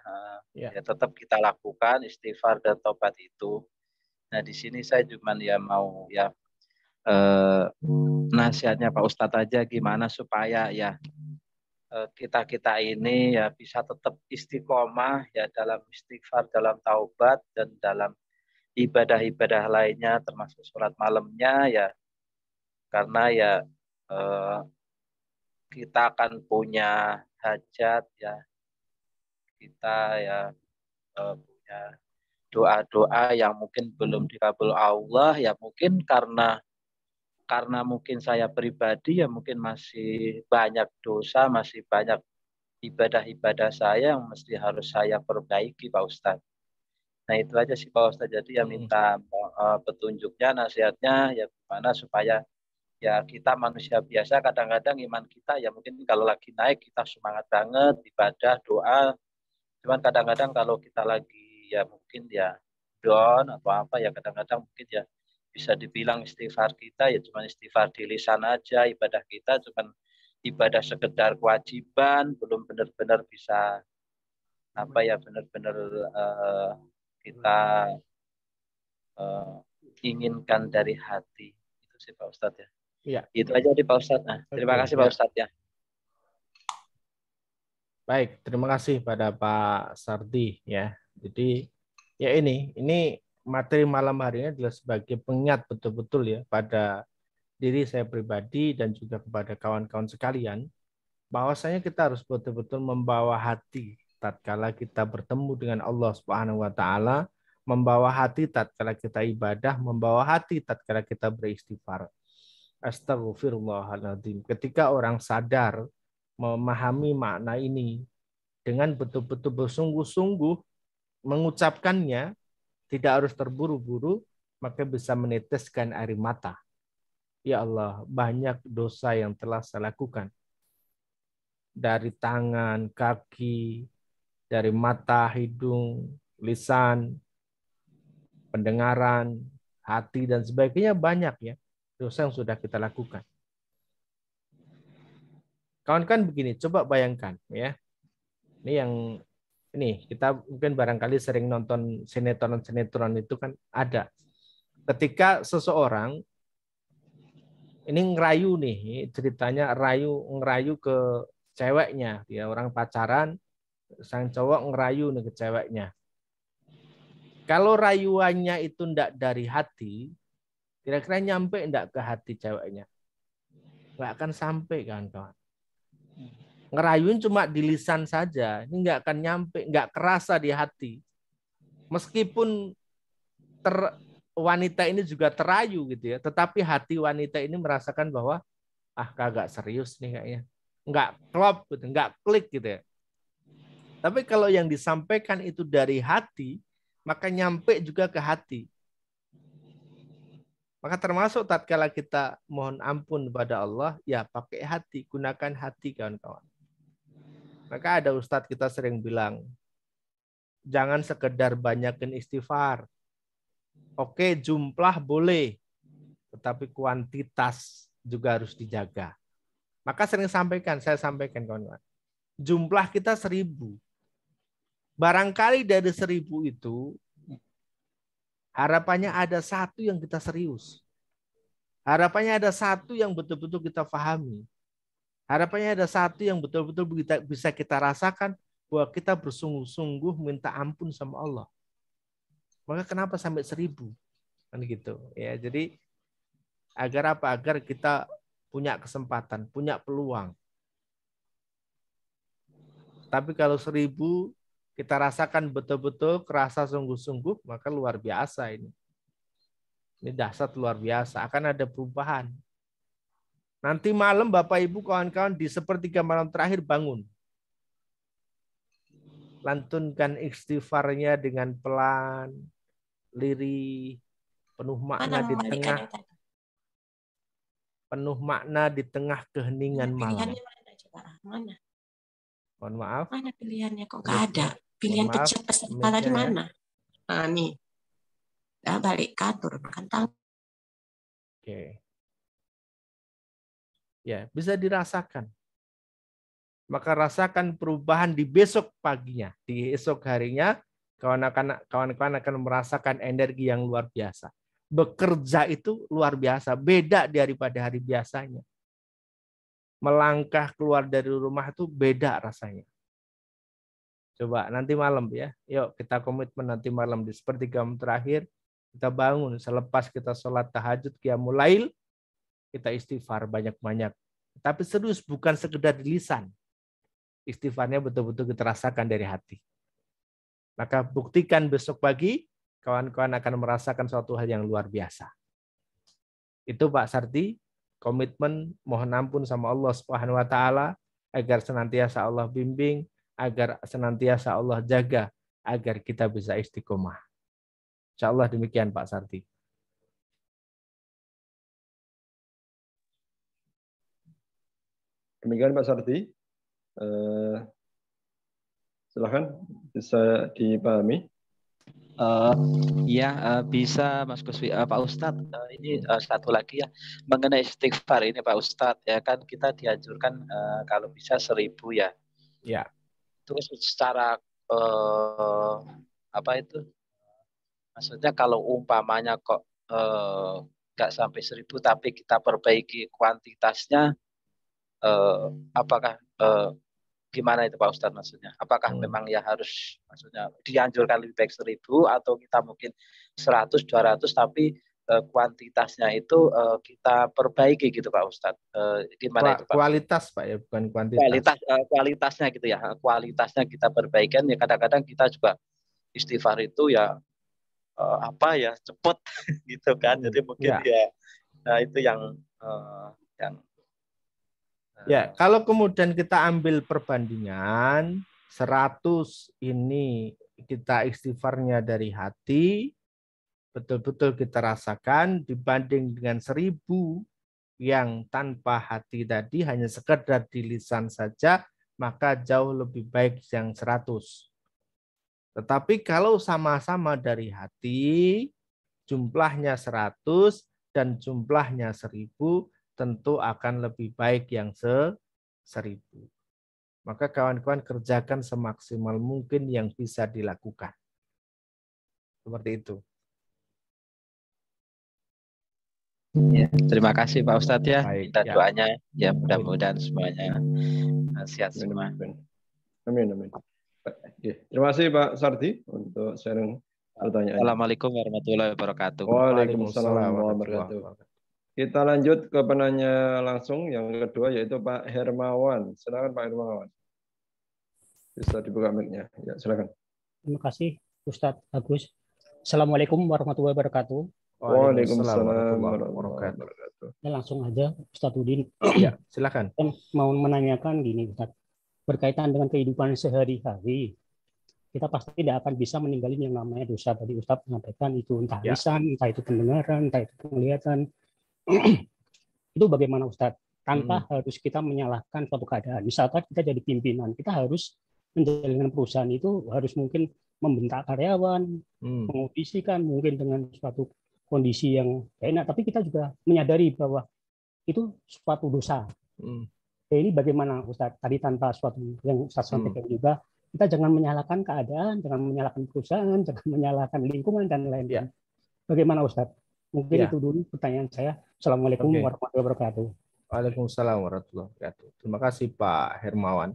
S5: ya tetap kita lakukan istighfar dan tobat itu. Nah di sini saya cuman ya mau ya nasihatnya Pak Ustadz aja gimana supaya ya kita ini ya bisa tetap istiqomah ya dalam istighfar, dalam taubat dan dalam ibadah-ibadah lainnya termasuk sholat malamnya ya, karena ya kita akan punya hajat ya, kita ya punya doa-doa yang mungkin belum dikabul Allah ya, mungkin karena mungkin saya pribadi ya mungkin masih banyak dosa, masih banyak ibadah-ibadah saya yang mesti harus saya perbaiki Pak Ustadz. Nah itu aja sih Pak Ustadz, jadi ya minta petunjuknya, nasihatnya ya gimana supaya ya kita manusia biasa kadang-kadang iman kita ya mungkin kalau lagi naik kita semangat banget ibadah doa, cuman kadang-kadang kalau kita lagi ya mungkin ya down atau apa ya kadang-kadang mungkin ya bisa dibilang istighfar kita ya cuma istighfar di lisan aja, ibadah kita cuma ibadah sekedar kewajiban, belum benar-benar bisa apa ya benar-benar kita inginkan dari hati. Itu sih Pak Ustadz ya.
S1: Iya.
S5: Itu aja di Pak Ustadz. Nah, terima kasih Pak Ustadz ya.
S1: Baik, terima kasih pada Pak Sardi ya. Jadi ya ini materi malam hari ini adalah sebagai pengingat betul-betul ya pada diri saya pribadi dan juga kepada kawan-kawan sekalian bahwasanya kita harus betul-betul membawa hati tatkala kita bertemu dengan Allah Subhanahu wa taala, membawa hati tatkala kita ibadah, membawa hati tatkala kita beristighfar. Astagfirullahaladzim. Ketika orang sadar memahami makna ini dengan betul-betul bersungguh-sungguh mengucapkannya, tidak harus terburu-buru, maka bisa meneteskan air mata. Ya Allah, banyak dosa yang telah saya lakukan. Dari tangan, kaki, dari mata, hidung, lisan, pendengaran, hati, dan sebagainya banyak ya dosa yang sudah kita lakukan. Kawan-kawan begini, coba bayangkan ya. Ini kita mungkin barangkali sering nonton sinetron itu kan ada. Ketika seseorang ini ngerayu nih, ceritanya ngerayu ke ceweknya, dia orang pacaran, sang cowok ngerayu nih ke ceweknya. Kalau rayuannya itu ndak dari hati, kira-kira nyampe ndak ke hati ceweknya? Nggak akan sampai, kawan-kawan. Ngerayuin cuma di lisan saja, ini nggak akan nyampe, nggak kerasa di hati. Meskipun wanita ini juga terayu gitu ya, tetapi hati wanita ini merasakan bahwa kagak serius nih kayaknya, nggak klop gitu, nggak klik gitu ya. Tapi kalau yang disampaikan itu dari hati, maka nyampe juga ke hati. Maka termasuk tatkala kita mohon ampun kepada Allah, ya pakai hati, gunakan hati kawan-kawan. Maka ada ustadz kita sering bilang, jangan sekedar banyakin istighfar. Oke, jumlah boleh, tetapi kuantitas juga harus dijaga. Maka saya sampaikan kawan-kawan, jumlah kita 1000. Barangkali dari 1000 itu, harapannya ada 1 yang kita serius. Harapannya ada 1 yang betul-betul kita pahami. Harapannya ada 1 yang betul-betul bisa kita rasakan bahwa kita bersungguh-sungguh minta ampun sama Allah. Maka kenapa sampai 1000? Kan gitu. Ya, jadi agar apa? Agar kita punya kesempatan, punya peluang. Tapi kalau 1000 kita rasakan betul-betul kerasa sungguh-sungguh, maka luar biasa ini. Ini dahsyat luar biasa. Akan ada perubahan. Nanti malam Bapak Ibu kawan-kawan di sepertiga malam terakhir bangun. Lantunkan istighfarnya dengan pelan, lirih, penuh makna di tengah. Penuh makna di tengah keheningan malam.
S6: Mana?
S1: Mohon maaf.
S6: Mana pilihannya kok nggak ada? Pilihan pencet peserta tadi mana? Nah, nih. Nah, balik ke atur.
S1: Oke. Ya, bisa dirasakan. Maka rasakan perubahan di besok paginya. Di esok harinya, kawan-kawan akan merasakan energi yang luar biasa. Bekerja itu luar biasa. Beda daripada hari biasanya. Melangkah keluar dari rumah itu beda rasanya. Coba nanti malam ya. Yuk kita komitmen nanti malam di sepertiga terakhir. Kita bangun selepas kita sholat tahajud, qiyamul lail. Kita istighfar banyak-banyak. Tapi serius, bukan sekedar di lisan. Istighfarnya betul-betul kita rasakan dari hati. Maka buktikan besok pagi, kawan-kawan akan merasakan suatu hal yang luar biasa. Itu Pak Sarti, komitmen mohon ampun sama Allah Subhanahu wa taala agar senantiasa Allah bimbing, agar senantiasa Allah jaga, agar kita bisa istiqomah. Insyaallah demikian Pak Sarti.
S3: Demikian Pak Sarti. Silakan, bisa dipahami.
S5: Bisa Mas Kuswi. Pak Ustadz, ini satu lagi ya, mengenai istighfar ini Pak Ustadz, ya kan kita dianjurkan kalau bisa 1000 ya.
S1: Ya.
S5: Terus secara apa itu? Maksudnya kalau umpamanya kok nggak sampai 1000 tapi kita perbaiki kuantitasnya, apakah gimana itu Pak Ustadz maksudnya? Apakah memang ya harus maksudnya dianjurkan lebih baik 1000 atau kita mungkin 100, 200 tapi kuantitasnya itu kita perbaiki gitu Pak Ustadz. Gimana itu Pak?
S1: Kualitas Pak ya, bukan kuantitas.
S5: Kualitasnya gitu ya. Kualitasnya kita perbaikan ya, kadang-kadang kita juga istighfar itu ya cepet gitu kan. Jadi mungkin nah itu yang
S1: ya, kalau kemudian kita ambil perbandingan 100 ini kita istighfarnya dari hati, betul-betul kita rasakan dibanding dengan 1000 yang tanpa hati tadi hanya sekedar di lisan saja, maka jauh lebih baik yang 100. Tetapi kalau sama-sama dari hati, jumlahnya 100 dan jumlahnya 1000, tentu akan lebih baik yang 1000. Maka kawan-kawan kerjakan semaksimal mungkin yang bisa dilakukan. Seperti itu.
S5: Ya, terima kasih Pak Ustadz ya.
S1: Baik,
S5: kita doanya ya mudah-mudahan semuanya sehat semua.
S3: Amin. Terima kasih Pak Sardi untuk sharing pertanyaan.
S5: Assalamualaikum warahmatullahi wabarakatuh.
S3: Waalaikumsalam warahmatullahi wabarakatuh. Kita lanjut ke penanya langsung yang kedua yaitu Pak Hermawan. Silakan Pak Hermawan. Bisa dibuka mic-nya. Ya, silakan.
S7: Terima kasih Ustadz Agus. Assalamualaikum warahmatullahi wabarakatuh.
S3: Waalaikumsalam warahmatullahi wabarakatuh.
S7: Ya, langsung aja Ustadz Udin.
S1: Ya, silakan.
S7: Mau menanyakan gini Ustadz, berkaitan dengan kehidupan sehari-hari, kita pasti tidak akan bisa meninggalin yang namanya dosa. Tadi Ustadz menyampaikan itu entah lisan, entah itu pendengaran, entah itu penglihatan. Itu bagaimana Ustadz? Tanpa harus kita menyalahkan suatu keadaan. Misalkan kita jadi pimpinan, kita harus menjalankan perusahaan itu harus mungkin membentak karyawan, mengondisikan mungkin dengan suatu kondisi yang enak, tapi kita juga menyadari bahwa itu suatu dosa. Ini bagaimana Ustadz? Tadi tanpa suatu yang Ustadz sampaikan juga, kita jangan menyalahkan keadaan, jangan menyalahkan perusahaan, jangan menyalahkan lingkungan dan lain-lain. Bagaimana Ustadz? Mungkin itu dulu pertanyaan saya. Assalamualaikum warahmatullahi wabarakatuh.
S1: Waalaikumsalam warahmatullahi wabarakatuh. Terima kasih Pak Hermawan.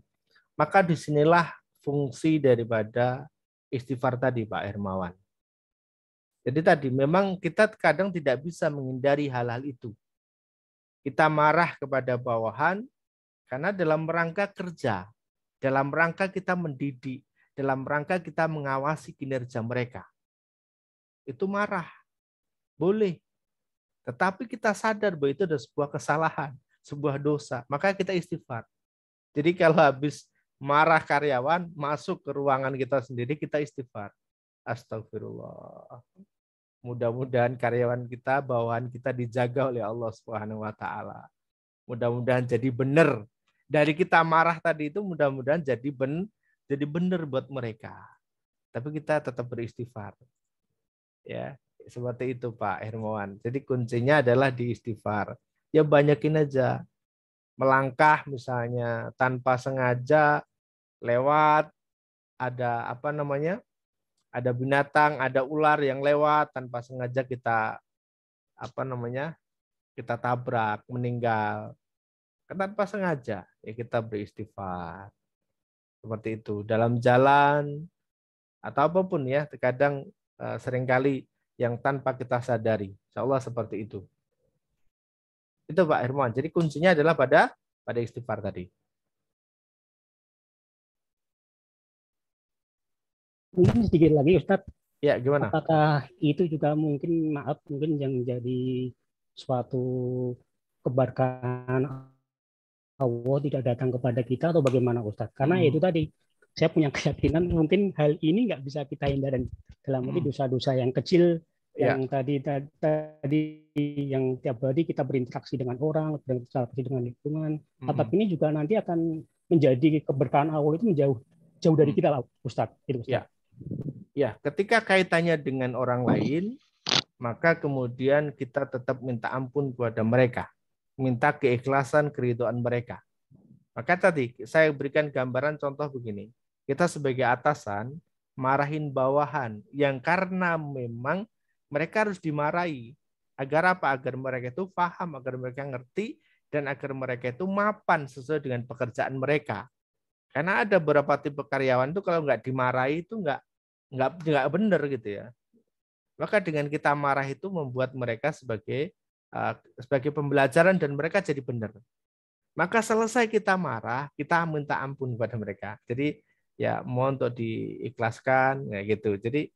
S1: Maka disinilah fungsi daripada istighfar tadi Pak Hermawan. Jadi tadi memang kita kadang tidak bisa menghindari hal-hal itu. Kita marah kepada bawahan karena dalam rangka kerja, dalam rangka kita mendidik, dalam rangka kita mengawasi kinerja mereka. Itu marah. Boleh. Tetapi kita sadar bahwa itu adalah sebuah kesalahan, sebuah dosa. Maka kita istighfar. Jadi kalau habis marah karyawan, masuk ke ruangan kita sendiri, kita istighfar. Astagfirullah. Mudah-mudahan karyawan kita, bawahan kita dijaga oleh Allah Subhanahu wa taala. Mudah-mudahan jadi benar. Dari kita marah tadi itu mudah-mudahan jadi benar buat mereka. Tapi kita tetap beristighfar. Ya, seperti itu Pak Hermawan. Jadi kuncinya adalah di istighfar. Ya banyakin aja. Melangkah misalnya tanpa sengaja lewat ada ada binatang, ada ular yang lewat tanpa sengaja kita kita tabrak, meninggal. Tanpa sengaja ya kita beristighfar. Seperti itu. Dalam jalan atau apapun ya, terkadang seringkali yang tanpa kita sadari. Insyaallah seperti itu. Itu Pak Hermawan. Jadi kuncinya adalah pada istighfar tadi.
S7: Mungkin sedikit lagi Ustadz.
S1: Ya, gimana?
S7: Apakah itu juga mungkin yang jadi suatu keberkahan Allah tidak datang kepada kita atau bagaimana Ustadz? Karena itu tadi saya punya keyakinan mungkin hal ini nggak bisa kita hindari dalam arti dosa-dosa yang kecil yang tadi yang tiap hari kita berinteraksi dengan orang, berinteraksi dengan lingkungan. Tapi ini juga nanti akan menjadi keberkahan Allah itu jauh dari kita lah Ustadz.
S1: Ya, ketika kaitannya dengan orang lain, maka kemudian kita tetap minta ampun kepada mereka, minta keikhlasan, keridhaan mereka. Maka tadi saya berikan gambaran contoh begini, kita sebagai atasan marahin bawahan yang karena memang mereka harus dimarahi. Agar apa? Agar mereka itu paham, agar mereka ngerti, dan agar mereka itu mapan sesuai dengan pekerjaan mereka. Karena ada beberapa tipe karyawan itu kalau nggak dimarahi itu nggak benar gitu ya. Maka dengan kita marah itu membuat mereka sebagai pembelajaran dan mereka jadi benar. Maka selesai kita marah, kita minta ampun kepada mereka. Jadi ya mohon untuk diikhlaskan, ya gitu. Jadi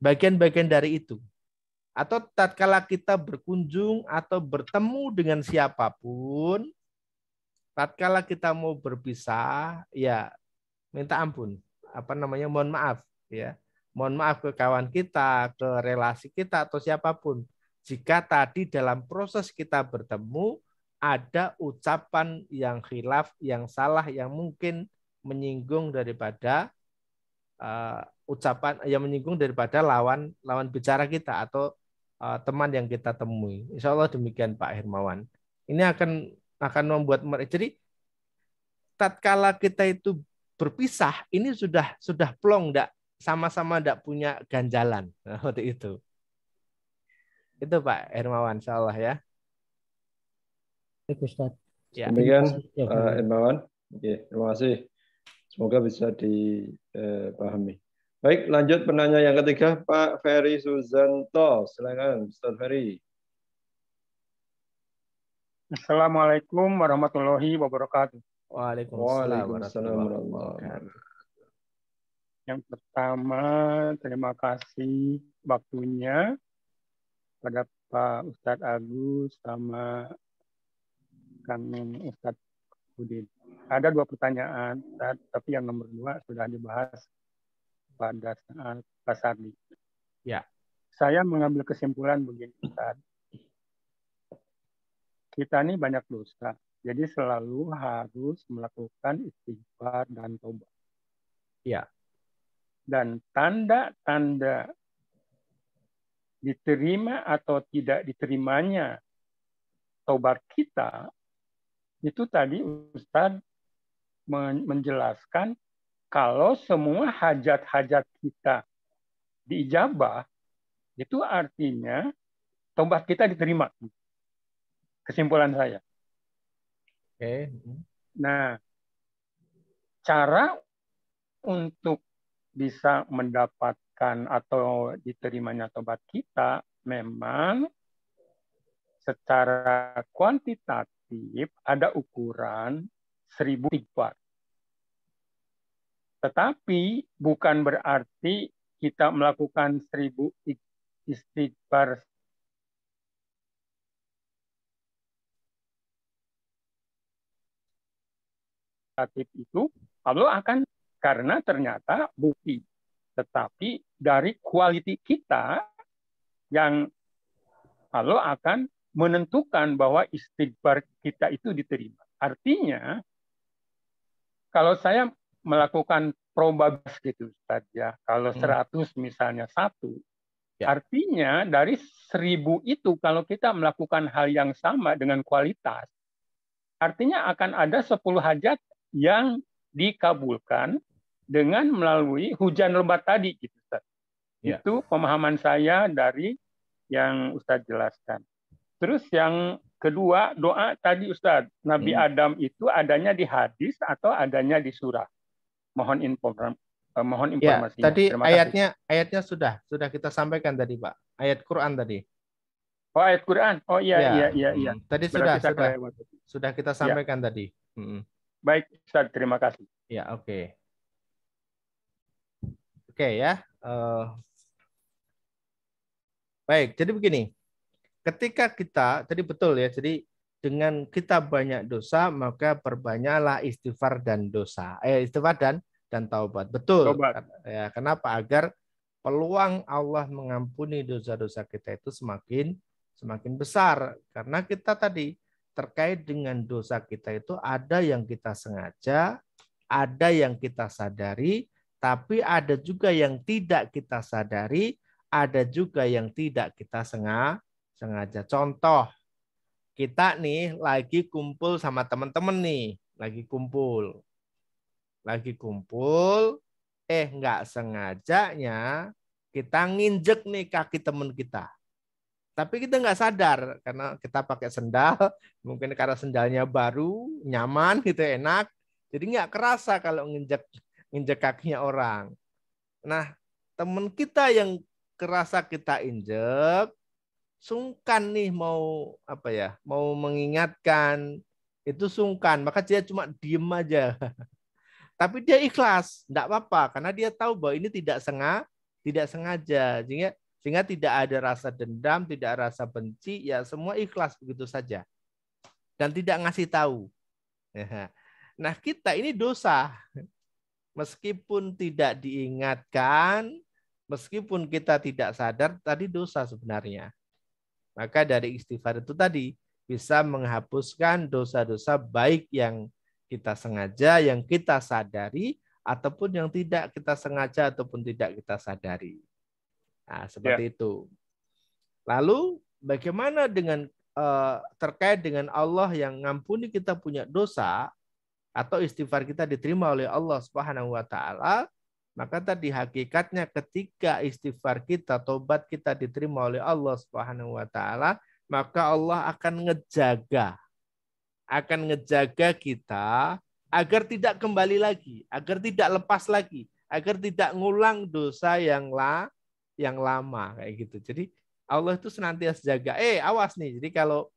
S1: bagian-bagian dari itu. Atau tatkala kita berkunjung atau bertemu dengan siapapun, tatkala kita mau berpisah, ya minta ampun, mohon maaf, ya. Mohon maaf ke kawan kita, ke relasi kita atau siapapun. Jika tadi dalam proses kita bertemu ada ucapan yang khilaf, yang salah, yang mungkin menyinggung daripada lawan bicara kita atau teman yang kita temui. Insya Allah demikian Pak Hermawan. Ini akan membuat mereka. Jadi tatkala kita itu berpisah, ini sudah plong, sama-sama tidak punya ganjalan. Waktu itu. Itu Pak Hermawan, insya Allah ya.
S7: Baik Ustaz.
S1: Ya.
S3: Demikian Pak Hermawan. Oke, terima kasih. Semoga bisa dipahami. Baik, lanjut penanya yang ketiga, Pak Ferry Suzanto. Silakan, Ustaz Ferry.
S8: Assalamualaikum warahmatullahi wabarakatuh.
S1: Waalaikumsalam warahmatullahi wabarakatuh.
S8: Yang pertama, terima kasih waktunya pada Pak Ustadz Agus sama Kang Ustadz Udin. Ada 2 pertanyaan, tapi yang nomor 2 sudah dibahas pada saat Pak Sardi.
S1: Ya.
S8: Saya mengambil kesimpulan begini, Ustadz. Kita ini banyak dosa, jadi selalu harus melakukan istighfar dan tobat.
S1: Ya.
S8: Dan tanda-tanda diterima atau tidak diterimanya tobat kita, itu tadi Ustadz menjelaskan kalau semua hajat-hajat kita diijabah, itu artinya tobat kita diterima. Kesimpulan saya.
S1: Oke.
S8: Nah, cara untuk bisa mendapatkan atau diterimanya tobat kita memang secara kuantitatif ada ukuran 1000 istighfar. Tetapi bukan berarti kita melakukan 1000 istighfar itu Allah akan, karena ternyata bukti. Tetapi dari quality kita yang Allah akan menentukan bahwa istighfar kita itu diterima. Artinya, kalau saya melakukan probabilitas gitu Ustaz ya, kalau 100 misalnya 1, artinya dari 1000 itu kalau kita melakukan hal yang sama dengan kualitas, artinya akan ada 10 hajat yang dikabulkan dengan melalui hujan lebat tadi gitu Ustaz. Ya. Itu pemahaman saya dari yang Ustaz jelaskan. Terus yang kedua, doa tadi Ustaz, Nabi Adam itu adanya di hadis atau adanya di surah? Mohon informasinya.
S1: Ya, tadi ayatnya sudah kita sampaikan tadi Pak. Ayat Quran tadi.
S8: Oh, ayat Quran. Oh iya.
S1: Tadi sudah kita sampaikan tadi.
S8: Baik, Ustaz, terima kasih.
S1: Ya, oke. Oke ya. Baik, jadi begini. Ketika kita, tadi betul ya, jadi dengan kita banyak dosa, maka perbanyaklah istighfar dan dosa. Istighfar dan taubat. Betul. Taubat. Ya, kenapa? Agar peluang Allah mengampuni dosa-dosa kita itu semakin besar. Karena kita tadi terkait dengan dosa kita itu ada yang kita sengaja, ada yang kita sadari, tapi ada juga yang tidak kita sadari, ada juga yang tidak kita sengaja. Contoh, kita nih lagi kumpul sama teman-teman nih, lagi kumpul, nggak sengajanya kita nginjek nih kaki teman kita. Tapi kita nggak sadar karena kita pakai sendal, mungkin karena sendalnya baru, nyaman gitu, enak, jadi nggak kerasa kalau nginjek kakinya orang. Nah, teman kita yang kerasa kita injek, sungkan nih mau mau mengingatkan, itu sungkan, maka dia cuma diem aja. Tapi dia ikhlas, enggak apa-apa karena dia tahu bahwa ini tidak sengaja. Sehingga tidak ada rasa dendam, tidak ada rasa benci, ya semua ikhlas begitu saja. Dan tidak ngasih tahu. Nah, kita ini dosa. Meskipun tidak diingatkan, meskipun kita tidak sadar, tadi dosa sebenarnya. Maka dari istighfar itu tadi bisa menghapuskan dosa-dosa baik yang kita sengaja, yang kita sadari, ataupun yang tidak kita sengaja ataupun tidak kita sadari. Nah, seperti itu. Lalu bagaimana dengan terkait dengan Allah yang ngampuni kita punya dosa, atau istighfar kita diterima oleh Allah Subhanahu wa taala, maka tadi hakikatnya ketika istighfar kita, tobat kita diterima oleh Allah Subhanahu wa taala, maka Allah akan ngejaga kita agar tidak kembali lagi, agar tidak lepas lagi, agar tidak ngulang dosa yang lama kayak gitu. Jadi Allah itu senantiasa jaga. Awas nih. Jadi kalau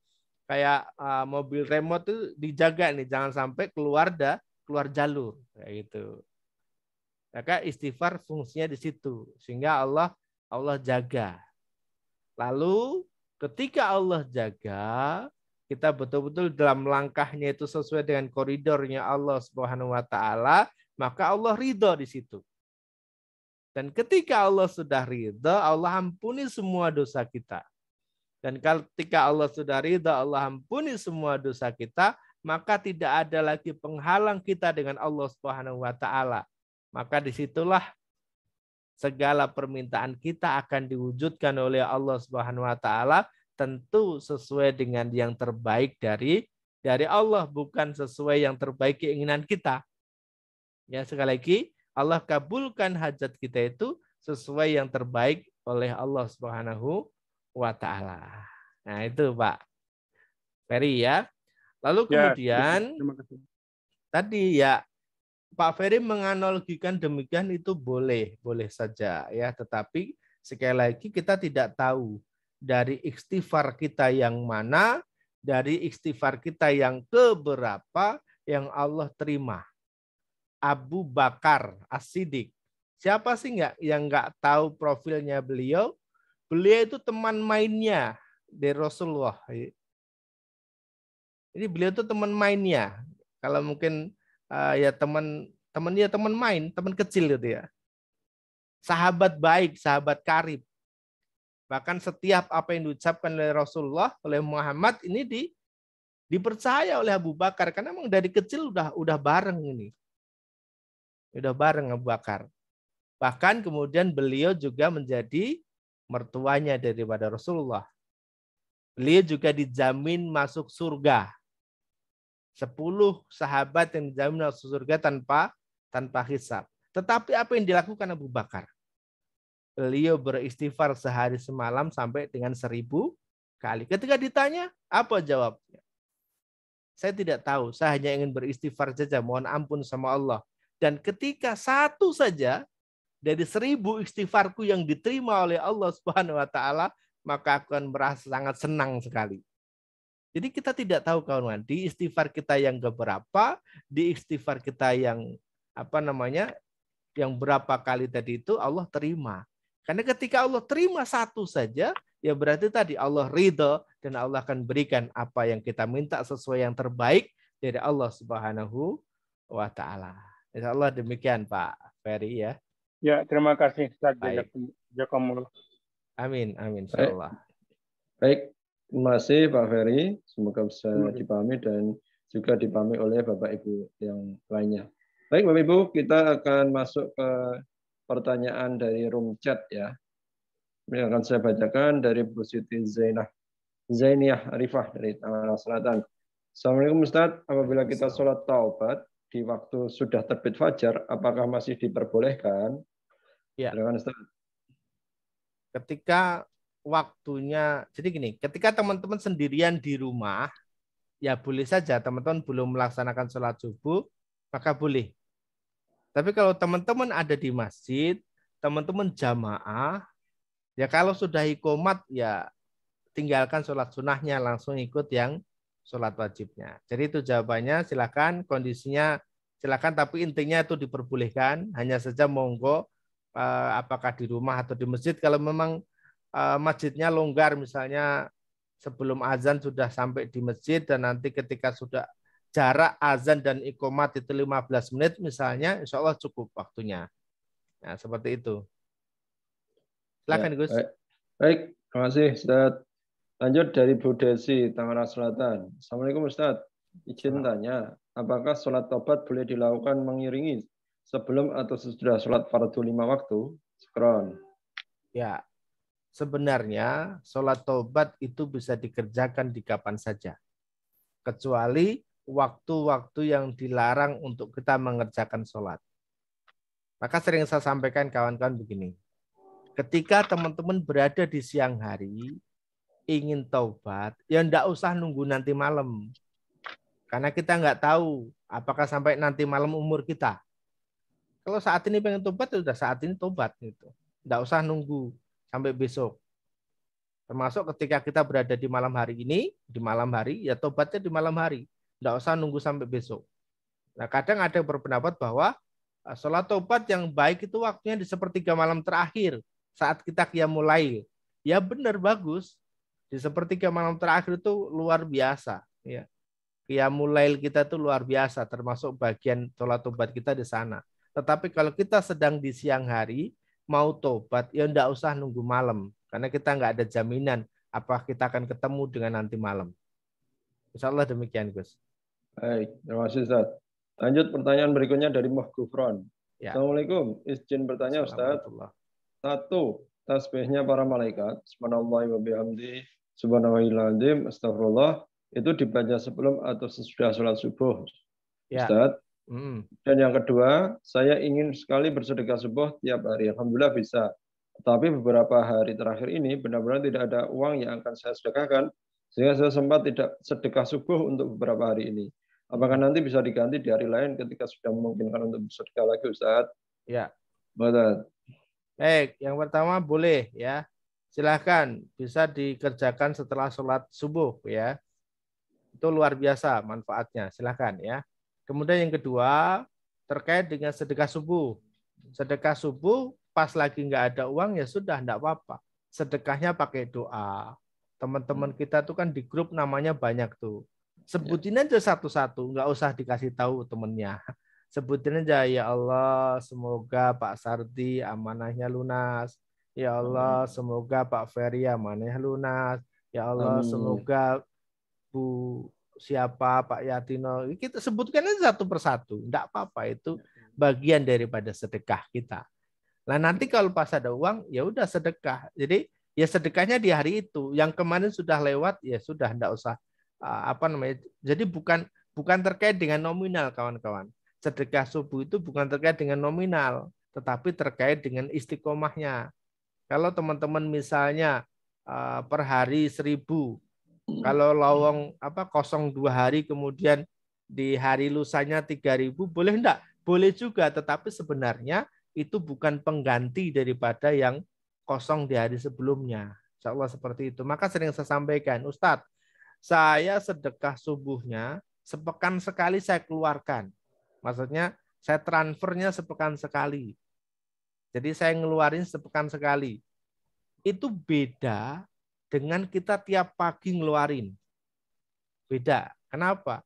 S1: kayak mobil remote itu dijaga nih, jangan sampai keluar jalur kayak gitu. Maka istighfar fungsinya di situ, sehingga Allah jaga. Lalu ketika Allah jaga, kita betul-betul dalam langkahnya itu sesuai dengan koridornya Allah Subhanahu wa taala, maka Allah ridho di situ. Dan ketika Allah sudah ridho, Allah ampuni semua dosa kita. Dan ketika Allah sudah ridha, Allah ampuni semua dosa kita, maka tidak ada lagi penghalang kita dengan Allah Subhanahu wa taala. Maka disitulah segala permintaan kita akan diwujudkan oleh Allah Subhanahu wa taala, tentu sesuai dengan yang terbaik dari Allah, bukan sesuai yang terbaik keinginan kita. Ya, sekali lagi, Allah kabulkan hajat kita itu sesuai yang terbaik oleh Allah Subhanahu wa ta'ala. Nah, itu Pak Ferry ya. Lalu kemudian tadi ya Pak Ferry menganalogikan demikian, itu boleh saja ya, tetapi sekali lagi kita tidak tahu dari istighfar kita yang mana, dari istighfar kita yang keberapa yang Allah terima. Abu Bakar As-Siddiq. Siapa sih yang nggak tahu profilnya beliau? Beliau itu teman mainnya dari Rasulullah. Ini beliau itu teman mainnya. Kalau mungkin ya teman main, teman kecil gitu ya. Sahabat baik, sahabat karib. Bahkan setiap apa yang diucapkan oleh Rasulullah, oleh Muhammad ini dipercaya oleh Abu Bakar karena memang dari kecil udah bareng ini. Udah bareng Abu Bakar. Bahkan kemudian beliau juga menjadi mertuanya daripada Rasulullah. Beliau juga dijamin masuk surga. 10 sahabat yang dijamin masuk surga tanpa hisab. Tetapi apa yang dilakukan Abu Bakar? Beliau beristighfar sehari semalam sampai dengan 1000 kali. Ketika ditanya, apa jawabnya? Saya tidak tahu, saya hanya ingin beristighfar saja, mohon ampun sama Allah. Dan ketika satu saja dari 1000 istighfarku yang diterima oleh Allah Subhanahu wa taala, maka aku akan merasa sangat senang sekali. Jadi kita tidak tahu kawan-kawan, di istighfar kita yang keberapa, di istighfar kita yang yang berapa kali tadi itu Allah terima. Karena ketika Allah terima satu saja, ya berarti tadi Allah ridho dan Allah akan berikan apa yang kita minta sesuai yang terbaik dari Allah Subhanahu wa taala. Insyaallah demikian Pak Ferry ya.
S8: Ya, terima kasih Ustaz.
S1: Amin, insyaallah.
S3: Baik, terima kasih Pak Ferry. Semoga bisa dipahami dan juga dipahami oleh Bapak Ibu yang lainnya. Baik Bapak Ibu, kita akan masuk ke pertanyaan dari room chat ya. Ini akan saya bacakan dari Bu Siti Zainiyah Arifah dari Tangerang Selatan. Assalamualaikum Ustaz, apabila kita sholat taubat di waktu sudah terbit fajar, apakah masih diperbolehkan?
S1: Ya.
S3: Silakan Ustaz.
S1: Ketika waktunya, jadi gini, ketika teman-teman sendirian di rumah, ya boleh saja teman-teman belum melaksanakan sholat subuh, maka boleh. Tapi kalau teman-teman ada di masjid, teman-teman jamaah, Ya kalau sudah iqomat ya tinggalkan sholat sunnahnya, langsung ikut yang sholat wajibnya. Jadi itu jawabannya, silakan kondisinya silakan, tapi intinya itu diperbolehkan, hanya saja monggo apakah di rumah atau di masjid. Kalau memang masjidnya longgar, misalnya sebelum azan sudah sampai di masjid dan nanti ketika sudah jarak azan dan iqomat itu 15 menit misalnya, insya Allah cukup waktunya. Nah, seperti itu. Silakan, Gus.
S3: Baik, terima kasih Ustaz. Lanjut dari Bu Desi, Tangerang Selatan. Assalamualaikum Ustaz. Izin tanya, apakah sholat tobat boleh dilakukan mengiringi sebelum atau sesudah sholat fardu 5 waktu? Sekron.
S1: Ya, sebenarnya sholat tobat itu bisa dikerjakan di kapan saja. Kecuali waktu-waktu yang dilarang untuk kita mengerjakan sholat. Maka sering saya sampaikan kawan-kawan begini. Ketika teman-teman berada di siang hari, ingin taubat, ya enggak usah nunggu nanti malam. Karena kita nggak tahu apakah sampai nanti malam umur kita. Kalau saat ini pengen taubat, ya udah saat ini taubat. Gitu. Enggak usah nunggu sampai besok. Termasuk ketika kita berada di malam hari ini, di malam hari, ya taubatnya di malam hari. Enggak usah nunggu sampai besok. Nah, kadang ada yang berpendapat bahwa sholat taubat yang baik itu waktunya di sepertiga malam terakhir. Saat kita qiyamul lail. Ya benar, bagus. Di sepertiga malam terakhir itu luar biasa. Ya. Qiyamul lail kita itu luar biasa, termasuk bagian sholat tobat kita di sana. Tetapi kalau kita sedang di siang hari, mau tobat, ya enggak usah nunggu malam. Karena kita enggak ada jaminan apa kita akan ketemu dengan nanti malam. Insya Allah demikian, Gus.
S3: Baik, terima kasih Ustaz. Lanjut pertanyaan berikutnya dari Mbah Gufron.
S1: Ya.
S3: Assalamualaikum, izin bertanya Ustaz. 1. Tasbihnya para malaikat, subhanallah wa bihamdi, subhanallahil astagfirullah, itu dibaca sebelum atau sesudah sholat subuh,
S1: ya.
S3: Ustaz. Dan yang kedua, saya ingin sekali bersedekah subuh tiap hari. Alhamdulillah bisa. Tapi beberapa hari terakhir ini benar-benar tidak ada uang yang akan saya sedekahkan, sehingga saya sempat tidak sedekah subuh untuk beberapa hari ini. Apakah nanti bisa diganti di hari lain ketika sudah memungkinkan untuk bersedekah lagi, Ustaz?
S1: Ya.
S3: Betul.
S1: Baik, yang pertama boleh ya. Silahkan bisa dikerjakan setelah sholat subuh ya. Itu luar biasa manfaatnya. Silahkan ya. Kemudian yang kedua terkait dengan sedekah subuh. Sedekah subuh pas lagi nggak ada uang ya sudah enggak apa-apa. Sedekahnya pakai doa. Teman-teman kita tuh kan di grup namanya banyak tuh. Sebutin aja satu-satu, nggak usah dikasih tahu temennya. Sebutin aja, ya Allah, semoga Pak Sardi amanahnya lunas. Ya Allah, semoga Pak Ferry amanahnya lunas. Ya Allah, semoga Bu siapa, Pak Yatino. Kita sebutkan aja satu persatu. Enggak apa-apa, itu bagian daripada sedekah kita. Nah, nanti kalau pas ada uang, ya udah sedekah. Jadi, ya sedekahnya di hari itu. Yang kemarin sudah lewat, ya sudah, enggak usah. Jadi bukan terkait dengan nominal, kawan-kawan. Sedekah subuh itu bukan terkait dengan nominal, tetapi terkait dengan istiqomahnya. Kalau teman-teman misalnya per hari 1.000, kalau lowong kosong 2 hari, kemudian di hari lusanya 3.000, boleh enggak? Boleh juga, tetapi sebenarnya itu bukan pengganti daripada yang kosong di hari sebelumnya. Insya Allah seperti itu. Maka sering saya sampaikan, Ustadz, saya sedekah subuhnya sepekan sekali saya keluarkan. Maksudnya saya transfernya sepekan sekali. Jadi saya ngeluarin sepekan sekali. Itu beda dengan kita tiap pagi ngeluarin. Beda. Kenapa?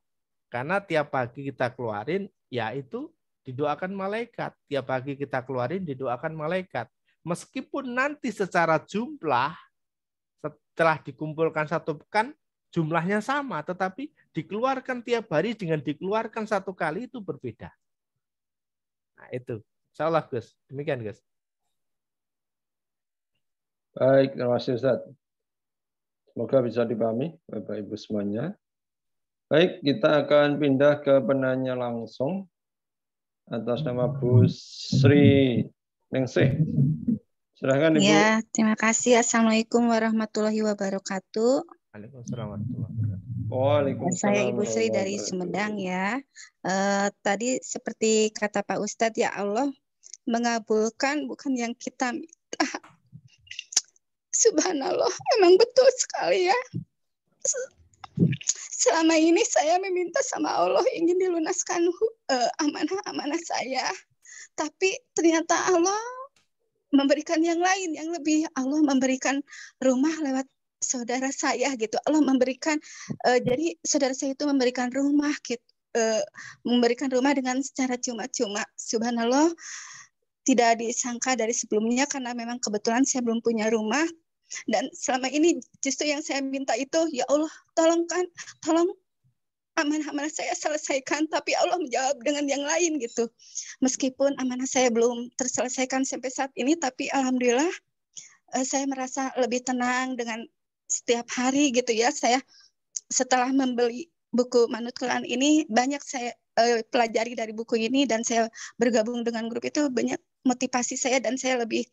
S1: Karena tiap pagi kita keluarin, ya itu didoakan malaikat. Tiap pagi kita keluarin, didoakan malaikat. Meskipun nanti secara jumlah, setelah dikumpulkan satu pekan, jumlahnya sama, tetapi dikeluarkan tiap hari dengan dikeluarkan satu kali itu berbeda. Nah itu, insya Allah Gus. Demikian Gus.
S3: Baik, terima kasih Ustaz. Semoga bisa dipahami Bapak Ibu semuanya. Baik, kita akan pindah ke penanya langsung atas nama Bu Sri Ningsih. Silahkan Ibu.
S9: Ya, terima kasih. Assalamualaikum warahmatullahi wabarakatuh.
S1: Waalaikumsalam warahmatullahi wabarakatuh.
S3: Waalaikumsalam.
S9: Saya Ibu Sri dari Sumedang ya. Tadi seperti kata Pak Ustadz, ya Allah mengabulkan bukan yang kita minta. Subhanallah, memang betul sekali ya. Selama ini saya meminta sama Allah ingin dilunaskan amanah-amanah saya. Tapi ternyata Allah memberikan yang lain, yang lebih. Allah memberikan rumah lewat saudara saya gitu. Allah memberikan, jadi saudara saya itu memberikan rumah gitu. Memberikan rumah dengan secara cuma-cuma. Subhanallah, tidak disangka dari sebelumnya karena memang kebetulan saya belum punya rumah. Dan selama ini justru yang saya minta itu, ya Allah, tolong amanah-amanah saya selesaikan, tapi Allah menjawab dengan yang lain gitu. Meskipun amanah saya belum terselesaikan sampai saat ini, tapi alhamdulillah saya merasa lebih tenang dengan setiap hari gitu ya. Saya setelah membeli buku Manut Quran ini, banyak saya pelajari dari buku ini, dan saya bergabung dengan grup itu banyak motivasi saya, dan saya lebih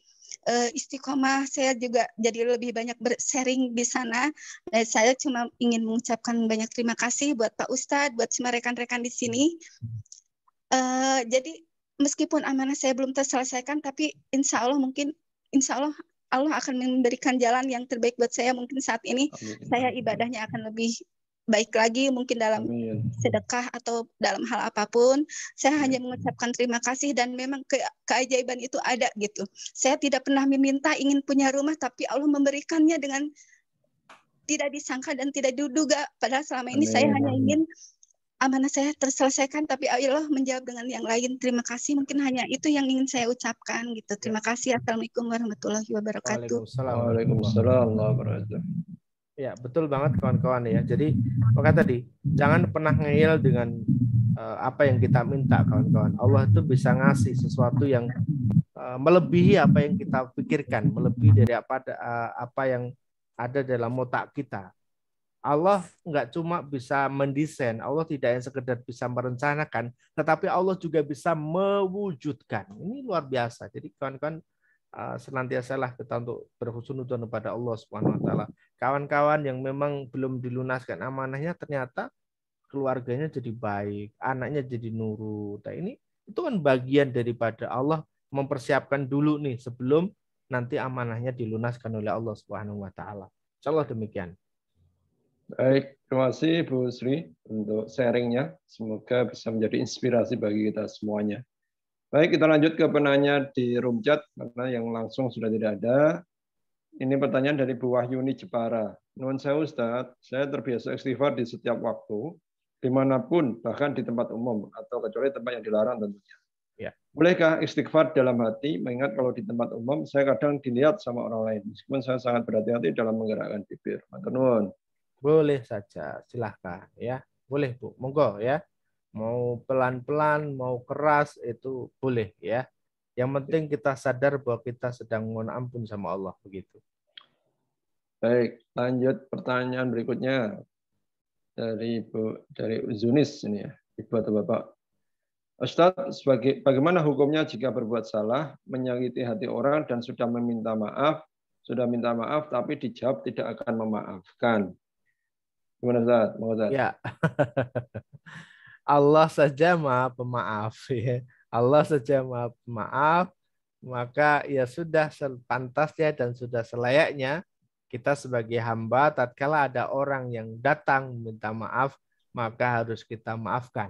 S9: istiqomah. Saya juga jadi lebih banyak bersharing di sana. Saya cuma ingin mengucapkan banyak terima kasih buat Pak Ustadz, buat semua rekan-rekan di sini. Jadi meskipun amanah saya belum terselesaikan, tapi insya Allah Allah akan memberikan jalan yang terbaik buat saya. Mungkin saat ini saya ibadahnya akan lebih baik lagi, mungkin dalam sedekah atau dalam hal apapun. Saya hanya mengucapkan terima kasih, dan memang keajaiban itu ada gitu. Saya tidak pernah meminta ingin punya rumah, tapi Allah memberikannya dengan tidak disangka dan tidak diduga. Padahal selama ini saya hanya ingin amanah saya terselesaikan, tapi Allah menjawab dengan yang lain. Terima kasih, mungkin hanya itu yang ingin saya ucapkan gitu. Terima kasih. Assalamualaikum warahmatullahi wabarakatuh.
S3: Waalaikumsalam warahmatullahi wabarakatuh.
S1: Ya, betul banget kawan-kawan ya. Jadi, maka tadi jangan pernah ngeyel dengan apa yang kita minta, kawan-kawan. Allah itu bisa ngasih sesuatu yang melebihi apa yang kita pikirkan, melebihi dari apa yang ada dalam otak kita. Allah nggak cuma bisa mendesain, Allah tidak yang sekedar bisa merencanakan, tetapi Allah juga bisa mewujudkan. Ini luar biasa. Jadi kawan-kawan, senantiasalah kita untuk berhusnudzon kepada Allah Subhanahu wa taala. Kawan-kawan yang memang belum dilunaskan amanahnya, ternyata keluarganya jadi baik, anaknya jadi nurut. Nah, ini itu kan bagian daripada Allah mempersiapkan dulu nih sebelum nanti amanahnya dilunaskan oleh Allah Subhanahu wa taala. Insyaallah demikian.
S3: Baik, terima kasih Bu Sri untuk sharingnya. Semoga bisa menjadi inspirasi bagi kita semuanya. Baik, kita lanjut ke penanya di room chat, karena yang langsung sudah tidak ada. Ini pertanyaan dari Bu Wahyuni Jepara. Nuhun sewu Ustaz, saya terbiasa istighfar di setiap waktu, dimanapun, bahkan di tempat umum, atau kecuali tempat yang dilarang tentunya.
S1: Ya.
S3: Bolehkah istighfar dalam hati, mengingat kalau di tempat umum, saya kadang dilihat sama orang lain, meskipun saya sangat berhati-hati dalam menggerakkan bibir. Matur nuwun.
S1: Boleh saja, silahkan ya. Boleh Bu, monggo ya. Mau pelan-pelan, mau keras, itu boleh ya. Yang penting kita sadar bahwa kita sedang mohon ampun sama Allah, begitu.
S3: Baik, lanjut pertanyaan berikutnya dari Zunis ini ya, Ibu atau Bapak. Ustadz, bagaimana hukumnya jika berbuat salah, menyakiti hati orang dan sudah minta maaf tapi dijawab tidak akan memaafkan? Gimana Ustadz?
S1: Ya. Allah saja Maha Pemaaf ya. Allah saja Maha Pemaaf, maka ya sudah sepantasnya dan sudah selayaknya kita sebagai hamba tatkala ada orang yang datang minta maaf, maka harus kita maafkan.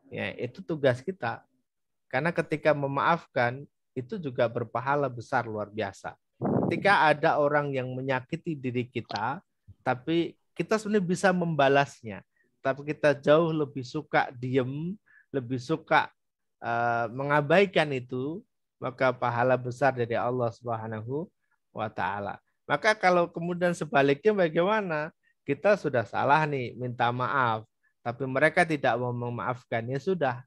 S1: Ya, itu tugas kita. Karena ketika memaafkan itu juga berpahala besar luar biasa. Ketika ada orang yang menyakiti diri kita, tapi kita sebenarnya bisa membalasnya. Tapi kita jauh lebih suka diem, lebih suka mengabaikan itu, maka pahala besar dari Allah Subhanahu wa taala. Maka kalau kemudian sebaliknya bagaimana? Kita sudah salah nih, minta maaf, tapi mereka tidak mau memaafkan, ya sudah.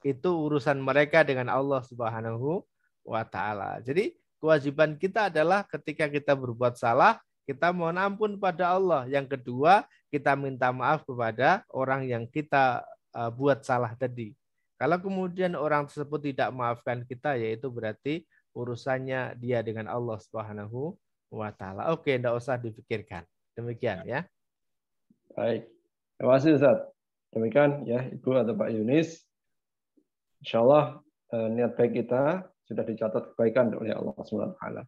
S1: Itu urusan mereka dengan Allah Subhanahu wa taala. Jadi kewajiban kita adalah ketika kita berbuat salah, kita mohon ampun pada Allah. Yang kedua, kita minta maaf kepada orang yang kita buat salah tadi. Kalau kemudian orang tersebut tidak maafkan kita, yaitu berarti urusannya dia dengan Allah Subhanahu wa taala. Oke, enggak usah dipikirkan. Demikian ya.
S3: Baik. Terima kasih Ustaz. Demikian ya Ibu atau Pak Yunis. Insyaallah niat baik kita sudah dicatat kebaikan oleh Allah Subhanahu wa taala.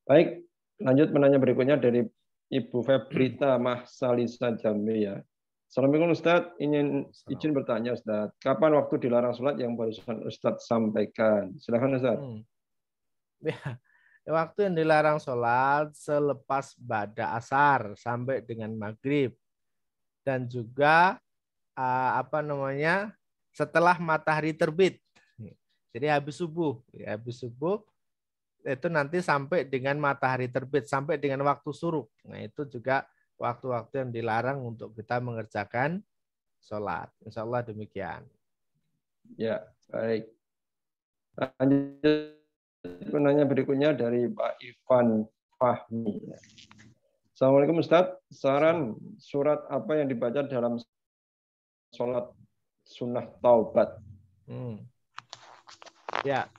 S3: Baik, lanjut menanya berikutnya dari Ibu Febrita Mahsalisa Jambi ya. Assalamualaikum Ustadz, izin bertanya Ustadz, kapan waktu dilarang sholat yang barusan Ustadz sampaikan? Silakan Ustadz.
S1: Ya, waktu yang dilarang sholat selepas ba'da asar sampai dengan maghrib, dan juga setelah matahari terbit. Jadi habis subuh itu nanti sampai dengan matahari terbit, sampai dengan waktu suruk. Nah, itu juga waktu-waktu yang dilarang untuk kita mengerjakan sholat. Insya Allah demikian.
S3: Ya, baik. Lanjut penanya berikutnya dari Pak Ivan Fahmi. Assalamualaikum Ustadz. Saran surat apa yang dibaca dalam sholat sunnah taubat?
S1: Ya,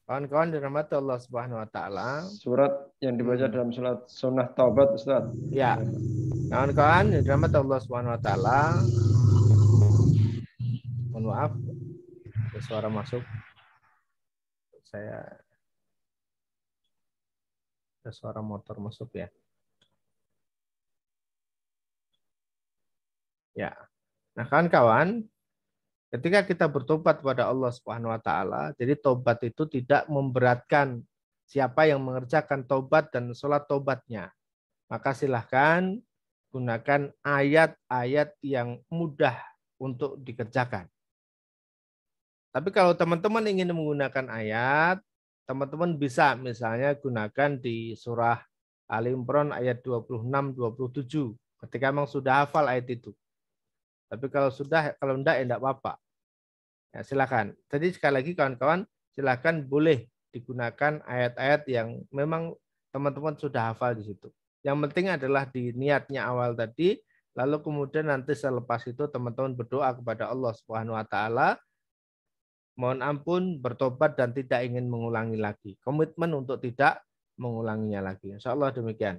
S1: kawan-kawan dirahmati Allah Subhanahu Wa Taala.
S3: Surat yang dibaca dalam sholat sunnah taubat, Ustadz.
S1: Ya, kawan-kawan dirahmati Allah Subhanahu Wa Taala. Mohon maaf, ada suara masuk. Ada suara motor masuk ya. Ya. Nah, kawan-kawan, ketika kita bertobat kepada Allah Subhanahu wa taala, jadi tobat itu tidak memberatkan siapa yang mengerjakan tobat dan sholat tobatnya. Maka silahkan gunakan ayat-ayat yang mudah untuk dikerjakan. Tapi kalau teman-teman ingin menggunakan ayat, teman-teman bisa misalnya gunakan di surah Ali Imran ayat 26-27 ketika memang sudah hafal ayat itu. Tapi kalau enggak ya enggak apa-apa. Ya, silakan. Jadi sekali lagi kawan-kawan, silakan boleh digunakan ayat-ayat yang memang teman-teman sudah hafal di situ. Yang penting adalah di niatnya awal tadi, lalu kemudian nanti selepas itu teman-teman berdoa kepada Allah Subhanahu wa taala, mohon ampun, bertobat dan tidak ingin mengulangi lagi. Komitmen untuk tidak mengulanginya lagi. Insya Allah demikian.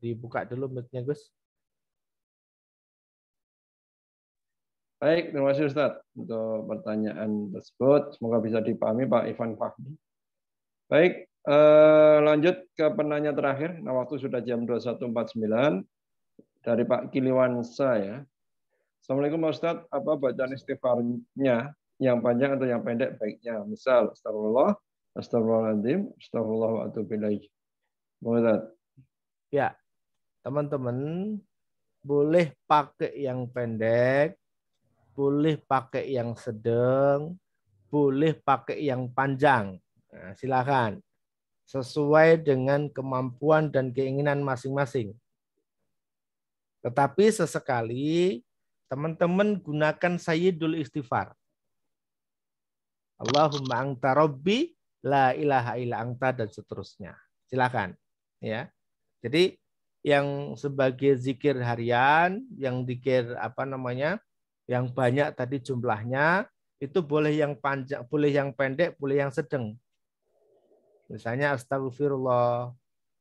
S1: Dibuka dulu mic-nya, Gus.
S3: Baik, terima kasih Ustadz untuk pertanyaan tersebut. Semoga bisa dipahami Pak Ivan Fahmi. Baik, lanjut ke penanya terakhir. Nah, waktu sudah jam 21.49 dari Pak Kiliwansa ya. Assalamualaikum Pak Ustadz, apa bacaan istighfarnya yang panjang atau yang pendek baiknya? Misal, astagfirullah, astagfirullahaladzim, astagfirullah wa atubu ilaih.
S1: Ya, teman-teman boleh pakai yang pendek, boleh pakai yang sedang, boleh pakai yang panjang. Nah, silakan. Sesuai dengan kemampuan dan keinginan masing-masing. Tetapi sesekali teman-teman gunakan sayyidul istighfar. Allahumma anta rabbi la ilaha illa anta dan seterusnya. Silakan. Ya. Jadi yang sebagai zikir harian, yang zikir yang banyak tadi jumlahnya, itu boleh yang panjang, boleh yang pendek, boleh yang sedang. Misalnya astagfirullah,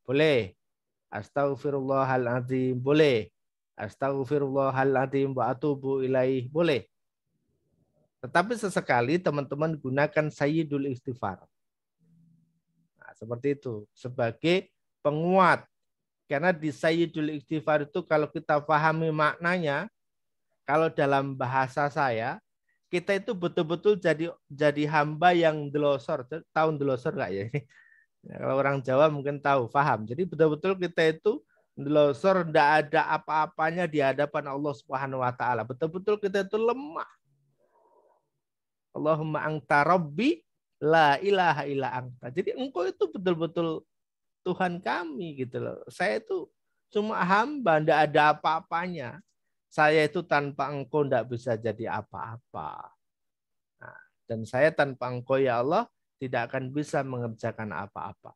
S1: boleh. Astagfirullahaladzim, boleh. Astagfirullahaladzim wa atubu ilaih, boleh. Tetapi sesekali teman-teman gunakan sayyidul istighfar. Nah, seperti itu. Sebagai penguat. Karena di sayyidul istighfar itu kalau kita pahami maknanya, kalau dalam bahasa saya, kita itu betul-betul jadi hamba yang delosor. Tahu delosor nggak ya? Kalau orang Jawa mungkin tahu, paham. Jadi betul-betul kita itu delosor, tidak ada apa-apanya di hadapan Allah Subhanahu wa taala. Betul-betul kita itu lemah. Allahumma anta rabbi la ilaha illa anta. Jadi engkau itu betul-betul Tuhan kami gitu loh. Saya itu cuma hamba, tidak ada apa-apanya. Saya itu tanpa engkau tidak bisa jadi apa-apa. Nah, dan saya tanpa engkau ya Allah tidak akan bisa mengerjakan apa-apa.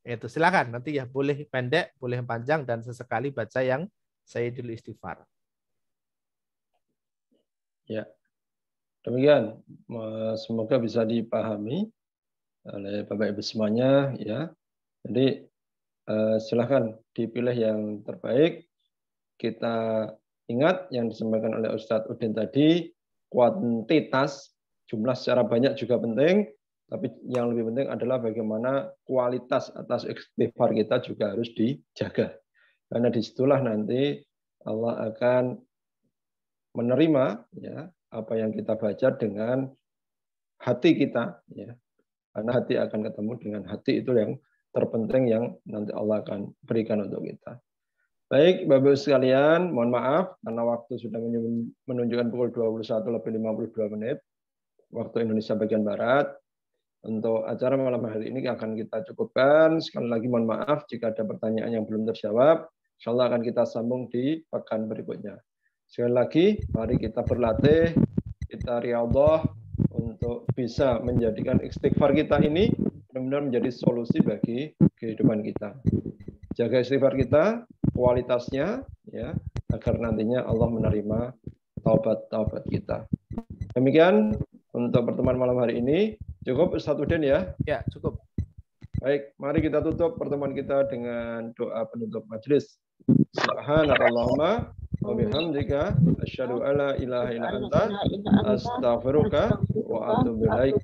S1: Itu silakan nanti ya, boleh pendek, boleh panjang, dan sesekali baca yang sayyidul istighfar.
S3: Ya, demikian. Semoga bisa dipahami oleh Bapak Ibu semuanya ya. Jadi silakan dipilih yang terbaik. Kita ingat yang disampaikan oleh Ustadz Udin tadi, kuantitas, jumlah secara banyak juga penting, Tapi yang lebih penting adalah bagaimana kualitas atas istighfar kita juga harus dijaga. Karena disitulah nanti Allah akan menerima ya apa yang kita baca dengan hati kita ya. Karena hati akan ketemu dengan hati, itu yang terpenting yang nanti Allah akan berikan untuk kita. Baik, Bapak-Ibu sekalian, mohon maaf karena waktu sudah menunjukkan pukul 21:52 waktu Indonesia bagian Barat. Untuk acara malam hari ini akan kita cukupkan. Sekali lagi mohon maaf jika ada pertanyaan yang belum terjawab. Insyaallah akan kita sambung di pekan berikutnya. Sekali lagi, mari kita berlatih, kita riyadhah untuk bisa menjadikan istighfar kita ini benar-benar menjadi solusi bagi kehidupan kita. Jaga istighfar kita, kualitasnya, ya, agar nantinya Allah menerima taubat-taubat kita. Demikian untuk pertemuan malam hari ini. Cukup Ustaz Udin ya?
S1: Ya, cukup.
S3: Baik, mari kita tutup pertemuan kita dengan doa penutup majelis. Subhanakallahumma wa bihamdika asyhadu alla ilaha illa anta astaghfiruka wa atubu ilaik.